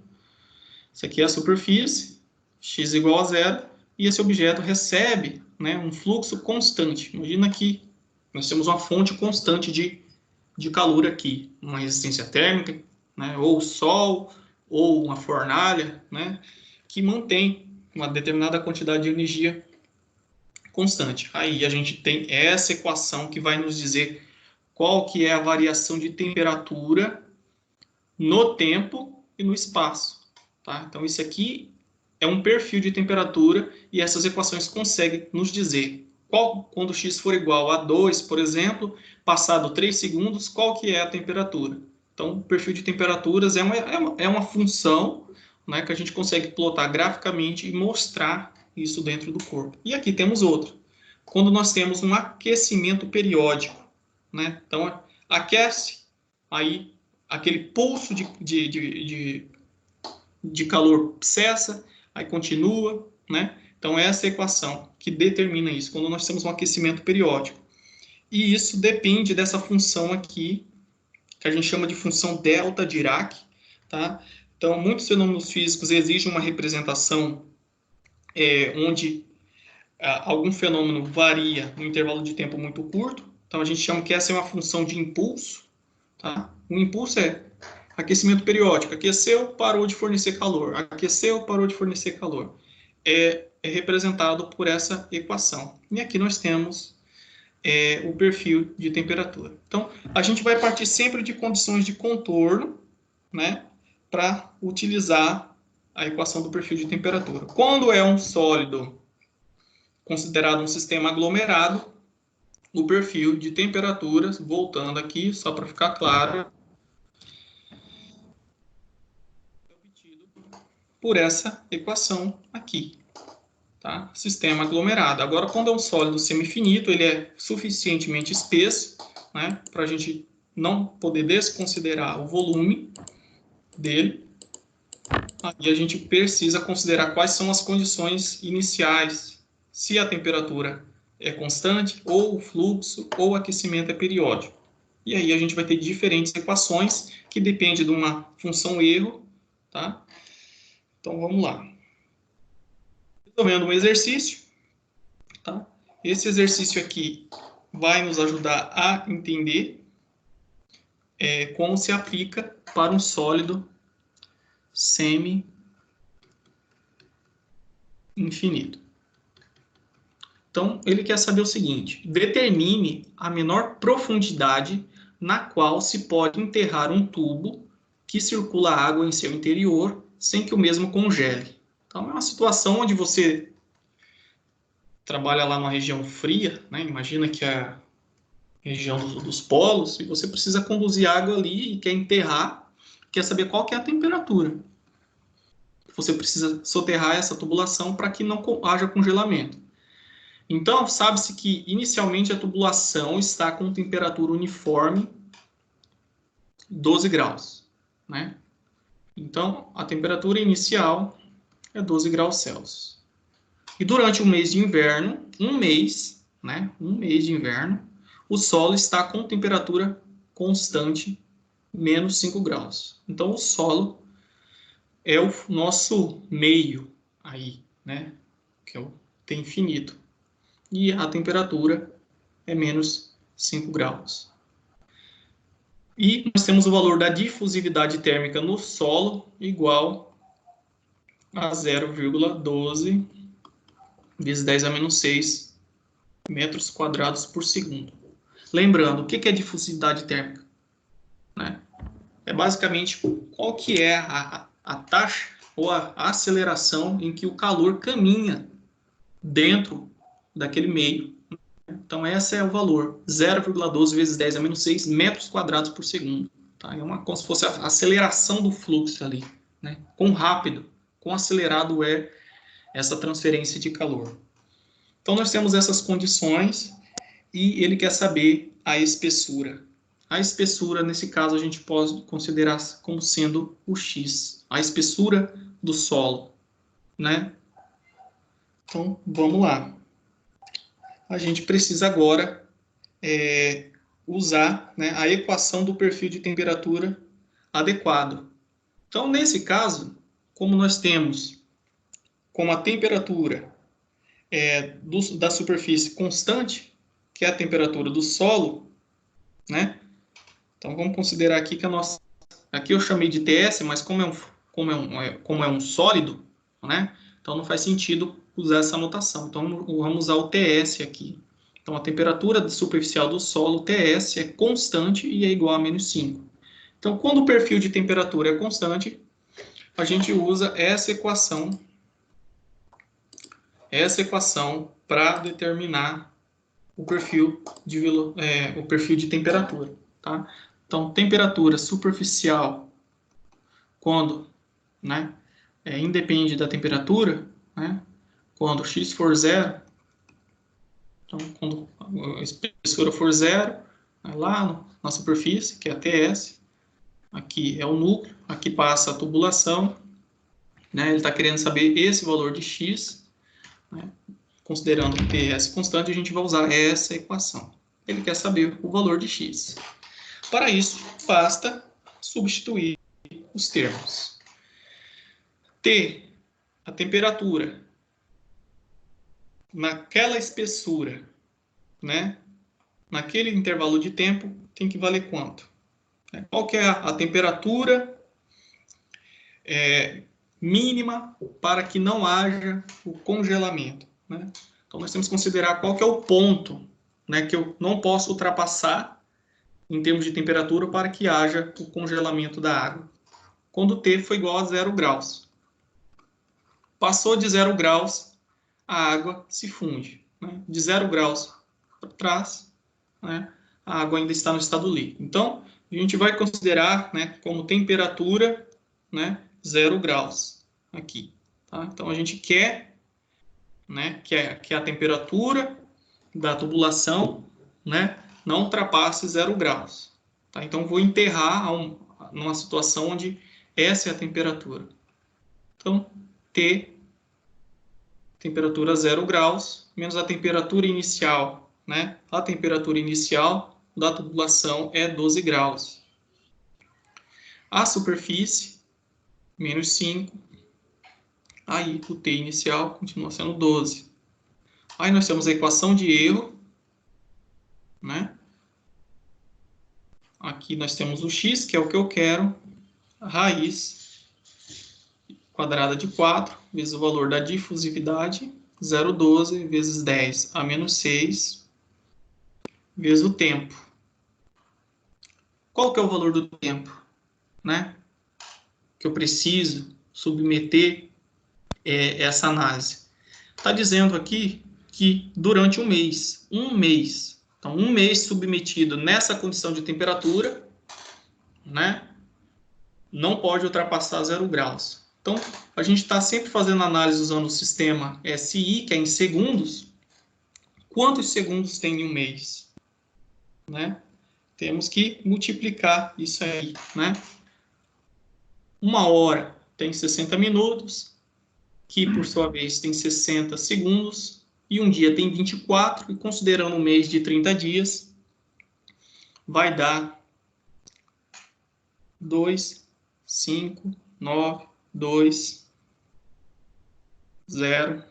isso aqui é a superfície, x igual a zero, e esse objeto recebe, né, um fluxo constante. Imagina que nós temos uma fonte constante de calor aqui, uma resistência térmica, né, ou sol, ou uma fornalha, né, que mantém uma determinada quantidade de energia constante. Aí a gente tem essa equação que vai nos dizer qual que é a variação de temperatura no tempo e no espaço. Tá? Então isso aqui é um perfil de temperatura e essas equações conseguem nos dizer quando x for igual a 2, por exemplo, passado 3 segundos, qual que é a temperatura. Então o perfil de temperaturas é uma função, né, que a gente consegue plotar graficamente e mostrar isso dentro do corpo. E aqui temos outro. Quando nós temos um aquecimento periódico, né? Então, aquece, aí aquele pulso de calor cessa, aí continua, né? Então, essa é a equação que determina isso, quando nós temos um aquecimento periódico. E isso depende dessa função aqui, que a gente chama de função delta Dirac, tá? Então, muitos fenômenos físicos exigem uma representação onde algum fenômeno varia no intervalo de tempo muito curto. Então, a gente chama que essa é uma função de impulso. Tá? O impulso é aquecimento periódico. Aqueceu, parou de fornecer calor. Aqueceu, parou de fornecer calor. É representado por essa equação. E aqui nós temos o perfil de temperatura. Então, a gente vai partir sempre de condições de contorno, né, para utilizar a equação do perfil de temperatura. Quando é um sólido considerado um sistema aglomerado, o perfil de temperaturas, voltando aqui, só para ficar claro, é obtido por essa equação aqui, tá? Sistema aglomerado. Agora, quando é um sólido semifinito, ele é suficientemente espesso, né, para a gente não poder desconsiderar o volume dele. Aí a gente precisa considerar quais são as condições iniciais, se a temperatura é constante, ou o fluxo, ou o aquecimento é periódico. E aí a gente vai ter diferentes equações que dependem de uma função erro, tá? Então vamos lá. Resolvendo um exercício, tá? Esse exercício aqui vai nos ajudar a entender como se aplica para um sólido semi-infinito. Então, ele quer saber o seguinte: determine a menor profundidade na qual se pode enterrar um tubo que circula água em seu interior sem que o mesmo congele. Então, é uma situação onde você trabalha lá numa região fria, né? Imagina que é a região dos polos, e você precisa conduzir água ali e quer enterrar, quer saber qual que é a temperatura. Você precisa soterrar essa tubulação para que não haja congelamento. Então, sabe-se que, inicialmente, a tubulação está com temperatura uniforme 12 graus. Né? Então, a temperatura inicial é 12 graus Celsius. E durante o mês de inverno, um mês de inverno, o solo está com temperatura constante, menos 5 graus. Então, o solo é o nosso meio aí, né? Que é o T infinito. E a temperatura é menos 5 graus. E nós temos o valor da difusividade térmica no solo igual a 0,12 vezes 10 a menos 6 metros quadrados por segundo. Lembrando, o que é difusividade térmica? Né? É basicamente qual que é a taxa ou a aceleração em que o calor caminha dentro daquele meio. Então, esse é o valor, 0,12 vezes 10 a menos 6 metros quadrados por segundo. Tá? É como se fosse a aceleração do fluxo ali. Né? Quão rápido, quão acelerado é essa transferência de calor. Então, nós temos essas condições e ele quer saber a espessura. A espessura, nesse caso, a gente pode considerar como sendo o X, a espessura do solo. Né? Então, vamos lá. A gente precisa agora usar, né, a equação do perfil de temperatura adequado. Então, nesse caso, como nós temos como a temperatura da superfície constante, que é a temperatura do solo, né? Então, vamos considerar aqui que a nossa... Aqui eu chamei de TS, mas como é um sólido, né? Então, não faz sentido usar essa notação. Então, vamos usar o TS aqui. Então, a temperatura superficial do solo, TS, é constante e é igual a menos 5. Então, quando o perfil de temperatura é constante, a gente usa essa equação para determinar o perfil de temperatura. Tá? Então, temperatura superficial, quando, né, independe da temperatura, né, quando x for zero, então, quando a espessura for zero, lá na superfície, que é a TS, aqui é o núcleo, aqui passa a tubulação, né, ele está querendo saber esse valor de x, né, considerando que TS constante, a gente vai usar essa equação. Ele quer saber o valor de x. Para isso, basta substituir os termos. T, a temperatura, naquela espessura, né, naquele intervalo de tempo, tem que valer quanto? Qual que é a temperatura mínima para que não haja o congelamento? Né? Então, nós temos que considerar qual que é o ponto, né, que eu não posso ultrapassar em termos de temperatura para que haja o congelamento da água. Quando T for igual a 0 graus. Passou de 0 graus, a água se funde. Né? De 0 graus para trás, né, a água ainda está no estado líquido. Então, a gente vai considerar, né, como temperatura, né, 0 graus aqui. Tá? Então, a gente quer, né, que a temperatura da tubulação, né, não ultrapasse 0 graus. Tá? Então, vou enterrar numa situação onde essa é a temperatura. Então, T, temperatura 0 graus, menos a temperatura inicial, né? A temperatura inicial da tubulação é 12 graus. A superfície, menos 5. Aí, o T inicial continua sendo 12. Aí, nós temos a equação de erro, né? Aqui nós temos o x, que é o que eu quero, a raiz quadrada de 4, vezes o valor da difusividade, 0,12 vezes 10 a menos 6, vezes o tempo. Qual que é o valor do tempo, né, que eu preciso submeter essa análise? Está dizendo aqui que durante um mês. Então, um mês submetido nessa condição de temperatura, né, não pode ultrapassar 0 graus. Então, a gente está sempre fazendo análise usando o sistema SI, que é em segundos. Quantos segundos tem em um mês? Né? Temos que multiplicar isso aí. Né? Uma hora tem 60 minutos, que por sua vez tem 60 segundos, e um dia tem 24, e considerando um mês de 30 dias, vai dar 2, 5, 9, 2, 0.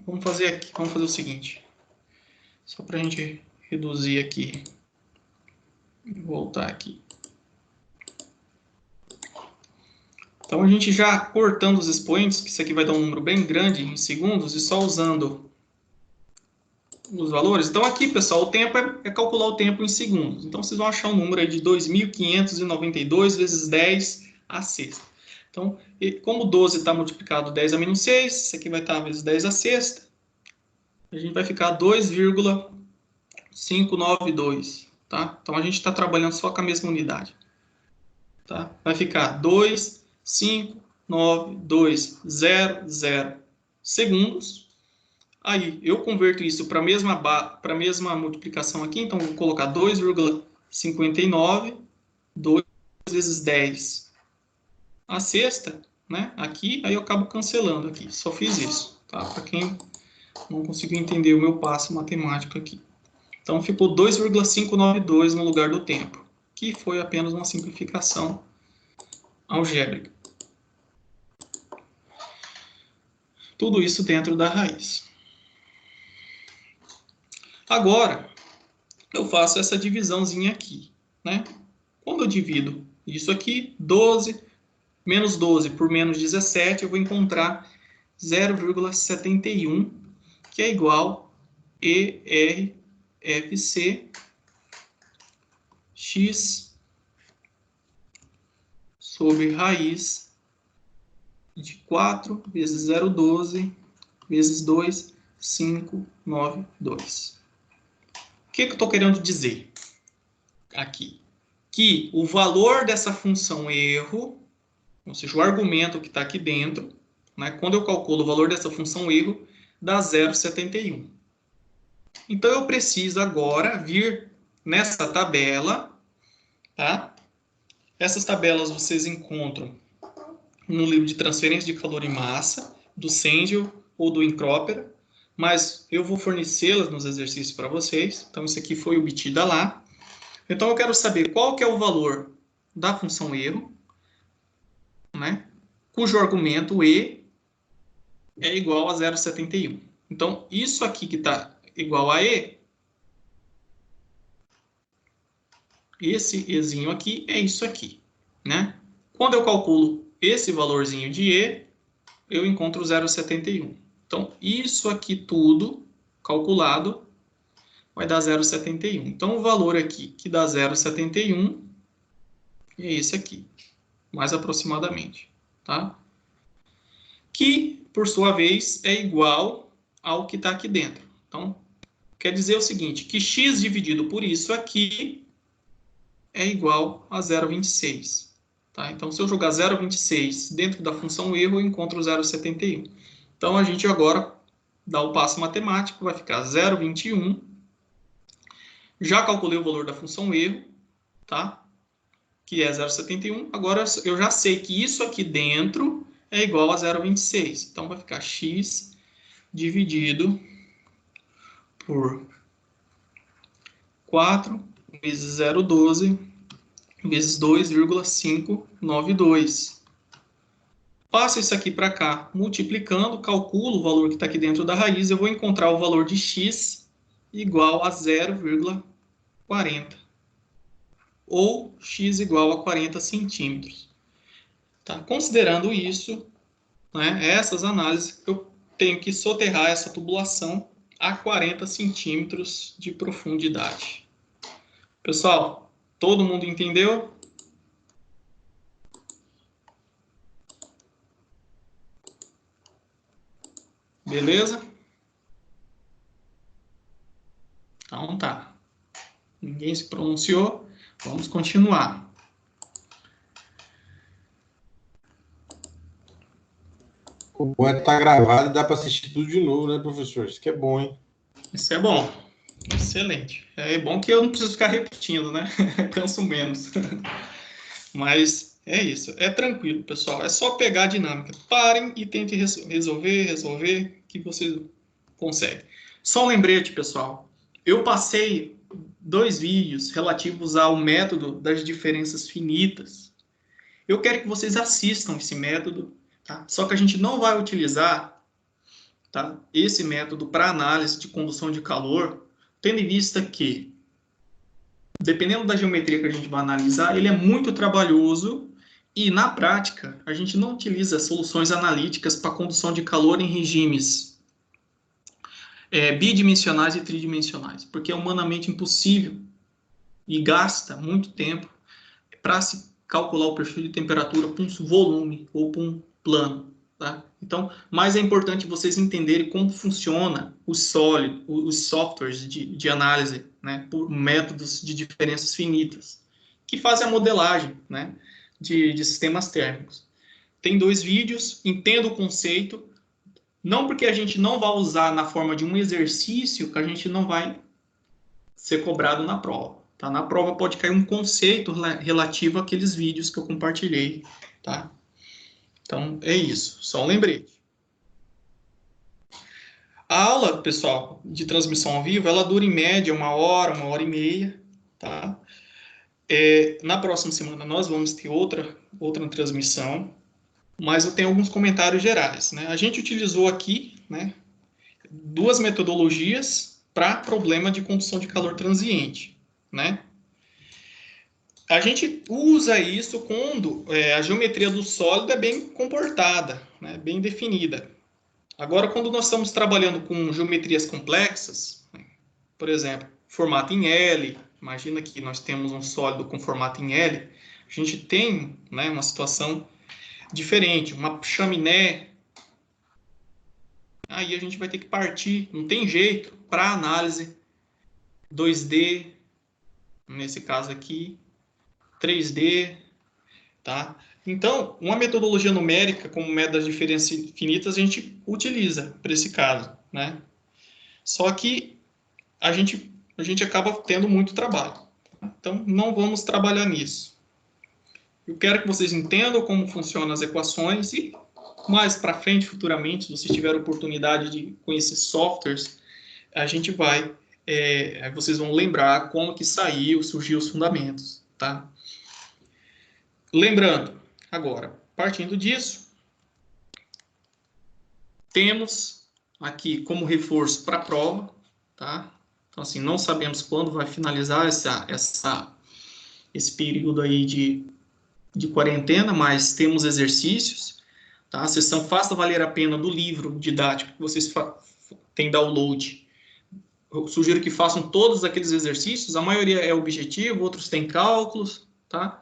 Vamos fazer o seguinte, só para a gente reduzir aqui. Voltar aqui. Então, a gente já cortando os expoentes, que isso aqui vai dar um número bem grande em segundos, e só usando os valores. Então, aqui, pessoal, o tempo é calcular o tempo em segundos. Então, vocês vão achar um número aí de 2.592 vezes 10 à sexta. Então, como 12 está multiplicado 10 a menos 6, isso aqui vai estar vezes 10 à sexta, a gente vai ficar 2,592, tá? Então, a gente está trabalhando só com a mesma unidade. Tá? Vai ficar 2,59200 segundos. Aí, eu converto isso para a mesma multiplicação aqui, então vou colocar 2,59, 2 vezes 10 à sexta, né? Aqui, aí eu acabo cancelando aqui, só fiz isso, tá? Para quem não conseguiu entender o meu passo matemático aqui. Então, ficou 2,592 no lugar do tempo, que foi apenas uma simplificação algébrica. Tudo isso dentro da raiz. Agora, eu faço essa divisãozinha aqui, né? Quando eu divido isso aqui, 12, menos 12 por menos 17, eu vou encontrar 0,71, que é igual ERFC x sobre raiz de 4 vezes 0,12 vezes 2,592. O que eu estou querendo dizer aqui? Que o valor dessa função erro, ou seja, o argumento que está aqui dentro, né, quando eu calculo o valor dessa função erro, dá 0,71. Então, eu preciso agora vir nessa tabela, tá? Essas tabelas vocês encontram no livro de transferência de calor e massa, do Sengel ou do Incrópera, mas eu vou fornecê-las nos exercícios para vocês. Então, isso aqui foi obtida lá. Então, eu quero saber qual que é o valor da função erro, né, cujo argumento E é igual a 0,71. Então, isso aqui que está igual a E, esse Ezinho aqui é isso aqui, né? Quando eu calculo esse valorzinho de E, eu encontro 0,71. Então, isso aqui tudo calculado vai dar 0,71. Então, o valor aqui que dá 0,71 é esse aqui, mais aproximadamente, tá? Que, por sua vez, é igual ao que está aqui dentro. Então, quer dizer o seguinte, que x dividido por isso aqui é igual a 0,26. Tá? Então, se eu jogar 0,26 dentro da função erro, eu encontro 0,71. Então, a gente agora dá o passo matemático, vai ficar 0,21. Já calculei o valor da função erro, tá? Que é 0,71. Agora, eu já sei que isso aqui dentro é igual a 0,26. Então, vai ficar x dividido por 4 vezes 0,12 vezes 2,592. Passo isso aqui para cá, multiplicando, calculo o valor que está aqui dentro da raiz, eu vou encontrar o valor de x igual a 0,40. Ou x igual a 40 centímetros. Tá? Considerando isso, né, essas análises, eu tenho que soterrar essa tubulação a 40 centímetros de profundidade. Pessoal, todo mundo entendeu? Beleza? Então tá. Ninguém se pronunciou. Vamos continuar. O bom é que tá gravado e dá para assistir tudo de novo, né, professor? Isso que é bom, hein? Isso é bom. Excelente. É bom que eu não preciso ficar repetindo, né? Canso menos. Mas é isso. É tranquilo, pessoal. É só pegar a dinâmica. Parem e tentem resolver, que vocês conseguem. Só um lembrete, pessoal. Eu passei 2 vídeos relativos ao método das diferenças finitas. Eu quero que vocês assistam esse método, tá? Só que a gente não vai utilizar, tá, esse método para análise de condução de calor, tendo em vista que, dependendo da geometria que a gente vai analisar, ele é muito trabalhoso e, na prática, a gente não utiliza soluções analíticas para condução de calor em regimes bidimensionais e tridimensionais, porque é humanamente impossível e gasta muito tempo para se calcular o perfil de temperatura para um volume ou para um plano. Tá? Então, mais é importante vocês entenderem como funciona os softwares de análise, né, por métodos de diferenças finitas, que fazem a modelagem, né, de sistemas térmicos. Tem 2 vídeos, entenda o conceito, não porque a gente não vai usar na forma de um exercício que a gente não vai ser cobrado na prova. Tá? Na prova pode cair um conceito relativo àqueles vídeos que eu compartilhei. Tá? Então, é isso. Só um lembrete. A aula, pessoal, de transmissão ao vivo, ela dura em média 1 hora e meia. Tá? Na próxima semana nós vamos ter outra transmissão, mas eu tenho alguns comentários gerais. Né? A gente utilizou aqui, né, 2 metodologias para problema de condução de calor transiente. Né? A gente usa isso quando a geometria do sólido é bem comportada, né, bem definida. Agora, quando nós estamos trabalhando com geometrias complexas, né, por exemplo, formato em L, imagina que nós temos um sólido com formato em L, a gente tem, né, uma situação diferente, uma chaminé, aí a gente vai ter que partir, não tem jeito, para análise 2D, nesse caso aqui, 3D, tá? Então, uma metodologia numérica, como método das diferenças finitas, a gente utiliza para esse caso, né? Só que a gente acaba tendo muito trabalho. Então, não vamos trabalhar nisso. Eu quero que vocês entendam como funcionam as equações e mais para frente, futuramente, se vocês tiverem oportunidade de conhecer softwares, a gente vai, vocês vão lembrar como que surgiu os fundamentos, tá? Lembrando, agora, partindo disso, temos aqui como reforço para a prova, tá? Então, assim, não sabemos quando vai finalizar esse período aí de quarentena, mas temos exercícios, tá? A sessão Faça Valer a Pena do livro didático que vocês têm download. Eu sugiro que façam todos aqueles exercícios, a maioria é objetivo, outros têm cálculos, tá?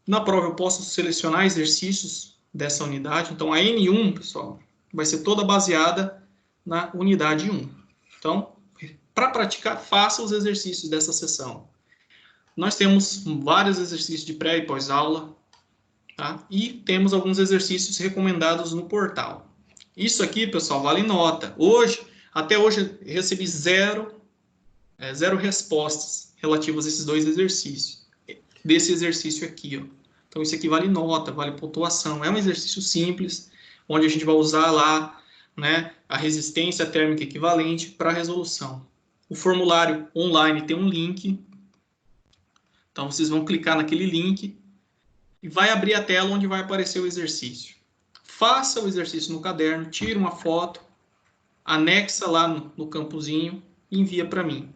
Na prova eu posso selecionar exercícios dessa unidade. Então, a N1, pessoal, vai ser toda baseada na unidade 1. Então, para praticar, faça os exercícios dessa sessão. Nós temos vários exercícios de pré e pós-aula, tá? E temos alguns exercícios recomendados no portal. Isso aqui, pessoal, vale nota. Até hoje, eu recebi zero respostas relativas a esses 2 exercícios. Desse exercício aqui, ó. Então, isso aqui vale nota, vale pontuação. É um exercício simples, onde a gente vai usar lá, né, a resistência térmica equivalente para a resolução. O formulário online tem um link. Então, vocês vão clicar naquele link e vai abrir a tela onde vai aparecer o exercício. Faça o exercício no caderno, tira uma foto, anexa lá no campozinho e envia para mim.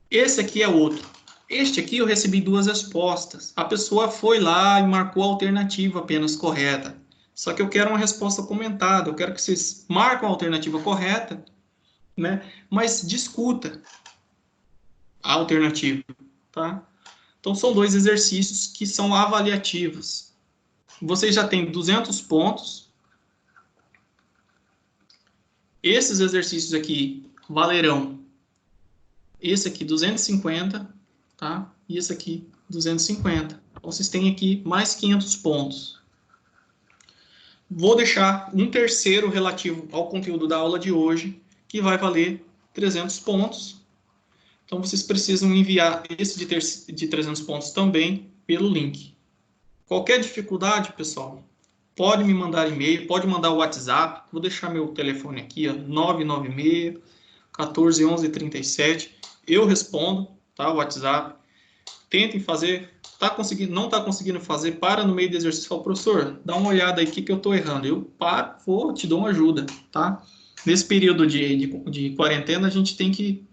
Esse aqui é outro. Este aqui eu recebi 2 respostas. A pessoa foi lá e marcou a alternativa apenas correta. Só que eu quero uma resposta comentada. Eu quero que vocês marquem a alternativa correta, né? Mas discuta a alternativa, tá? Então, são 2 exercícios que são avaliativos. Vocês já têm 200 pontos. Esses exercícios aqui valerão. Esse aqui, 250, tá? E esse aqui, 250. Então, vocês têm aqui mais 500 pontos. Vou deixar um terceiro relativo ao conteúdo da aula de hoje, que vai valer 300 pontos. Então, vocês precisam enviar esse de 300 pontos também pelo link. Qualquer dificuldade, pessoal, pode me mandar e-mail, pode mandar o WhatsApp. Vou deixar meu telefone aqui, ó, 996 14 11 37. Eu respondo, tá? O WhatsApp. Tentem fazer. Não está conseguindo fazer, para no meio do exercício e fala, professor, dá uma olhada aí, o que eu estou errando. Eu te dou uma ajuda, tá? Nesse período de quarentena, a gente tem que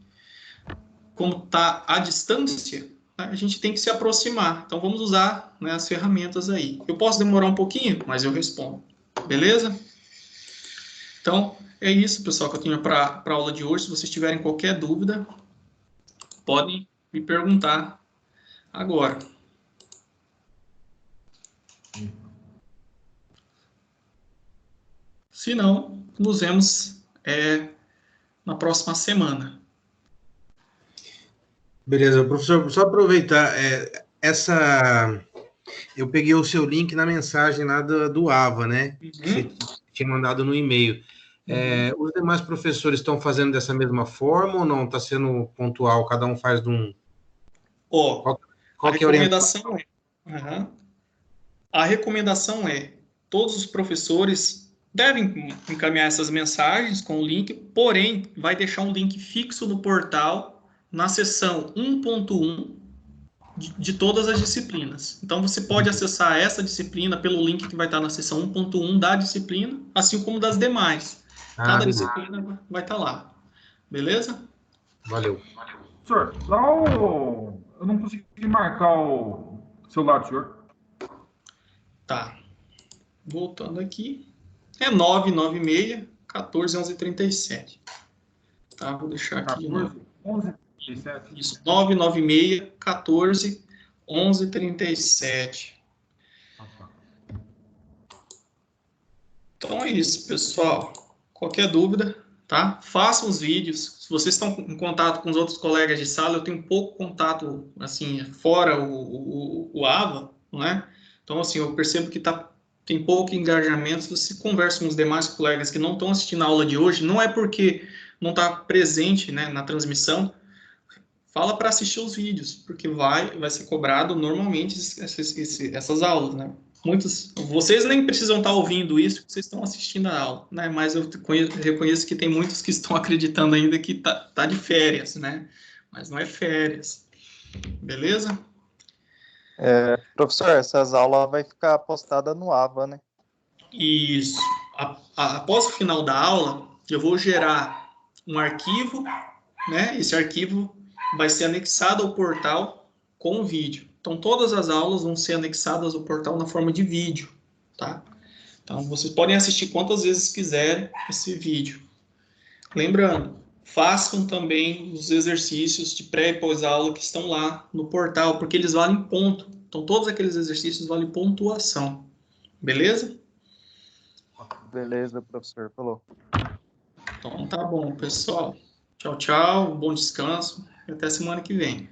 como está à distância, né, a gente tem que se aproximar. Então, vamos usar, né, as ferramentas aí. Eu posso demorar um pouquinho, mas eu respondo. Beleza? Então, é isso, pessoal, que eu tinha para a aula de hoje. Se vocês tiverem qualquer dúvida, podem me perguntar agora. Se não, nos vemos na próxima semana. Beleza, professor, só aproveitar, eu peguei o seu link na mensagem lá do AVA, né? Que você tinha mandado no e-mail. Os demais professores estão fazendo dessa mesma forma ou não? Está sendo pontual, cada um faz de um... A recomendação A recomendação é, todos os professores devem encaminhar essas mensagens com o link, porém, vai deixar um link fixo no portal, na seção 1.1 de todas as disciplinas. Então, você pode acessar essa disciplina pelo link que vai estar na seção 1.1 da disciplina, assim como das demais. Cada disciplina vai estar lá. Beleza? Valeu. Senhor, eu não consegui marcar o celular do senhor. Tá. Voltando aqui. É 996 14 11 37. Tá, vou deixar aqui de novo. 11 37. Isso, 996 14 11 37. Então é isso, pessoal. Qualquer dúvida, tá? Façam os vídeos. Se vocês estão em contato com os outros colegas de sala, eu tenho pouco contato, assim, fora o AVA, não é? Então, assim, eu percebo que tem pouco engajamento. Se você conversa com os demais colegas que não estão assistindo a aula de hoje, não é porque não está presente, né, na transmissão, fala para assistir os vídeos, porque vai ser cobrado normalmente essas aulas, né? Vocês nem precisam estar ouvindo isso, vocês estão assistindo a aula, né? Mas eu reconheço que tem muitos que estão acreditando ainda que tá de férias, né? Mas não é férias. Beleza? Professor, essas aulas vai ficar postada no AVA, né? Isso. Após o final da aula, eu vou gerar um arquivo, né? Esse arquivo vai ser anexado ao portal com o vídeo. Então, todas as aulas vão ser anexadas ao portal na forma de vídeo, tá? Então, vocês podem assistir quantas vezes quiserem esse vídeo. Lembrando, façam também os exercícios de pré e pós-aula que estão lá no portal, porque eles valem ponto. Então, todos aqueles exercícios valem pontuação. Beleza? Beleza, professor. Falou. Então, tá bom, pessoal. Tchau, tchau. Bom descanso. E até semana que vem.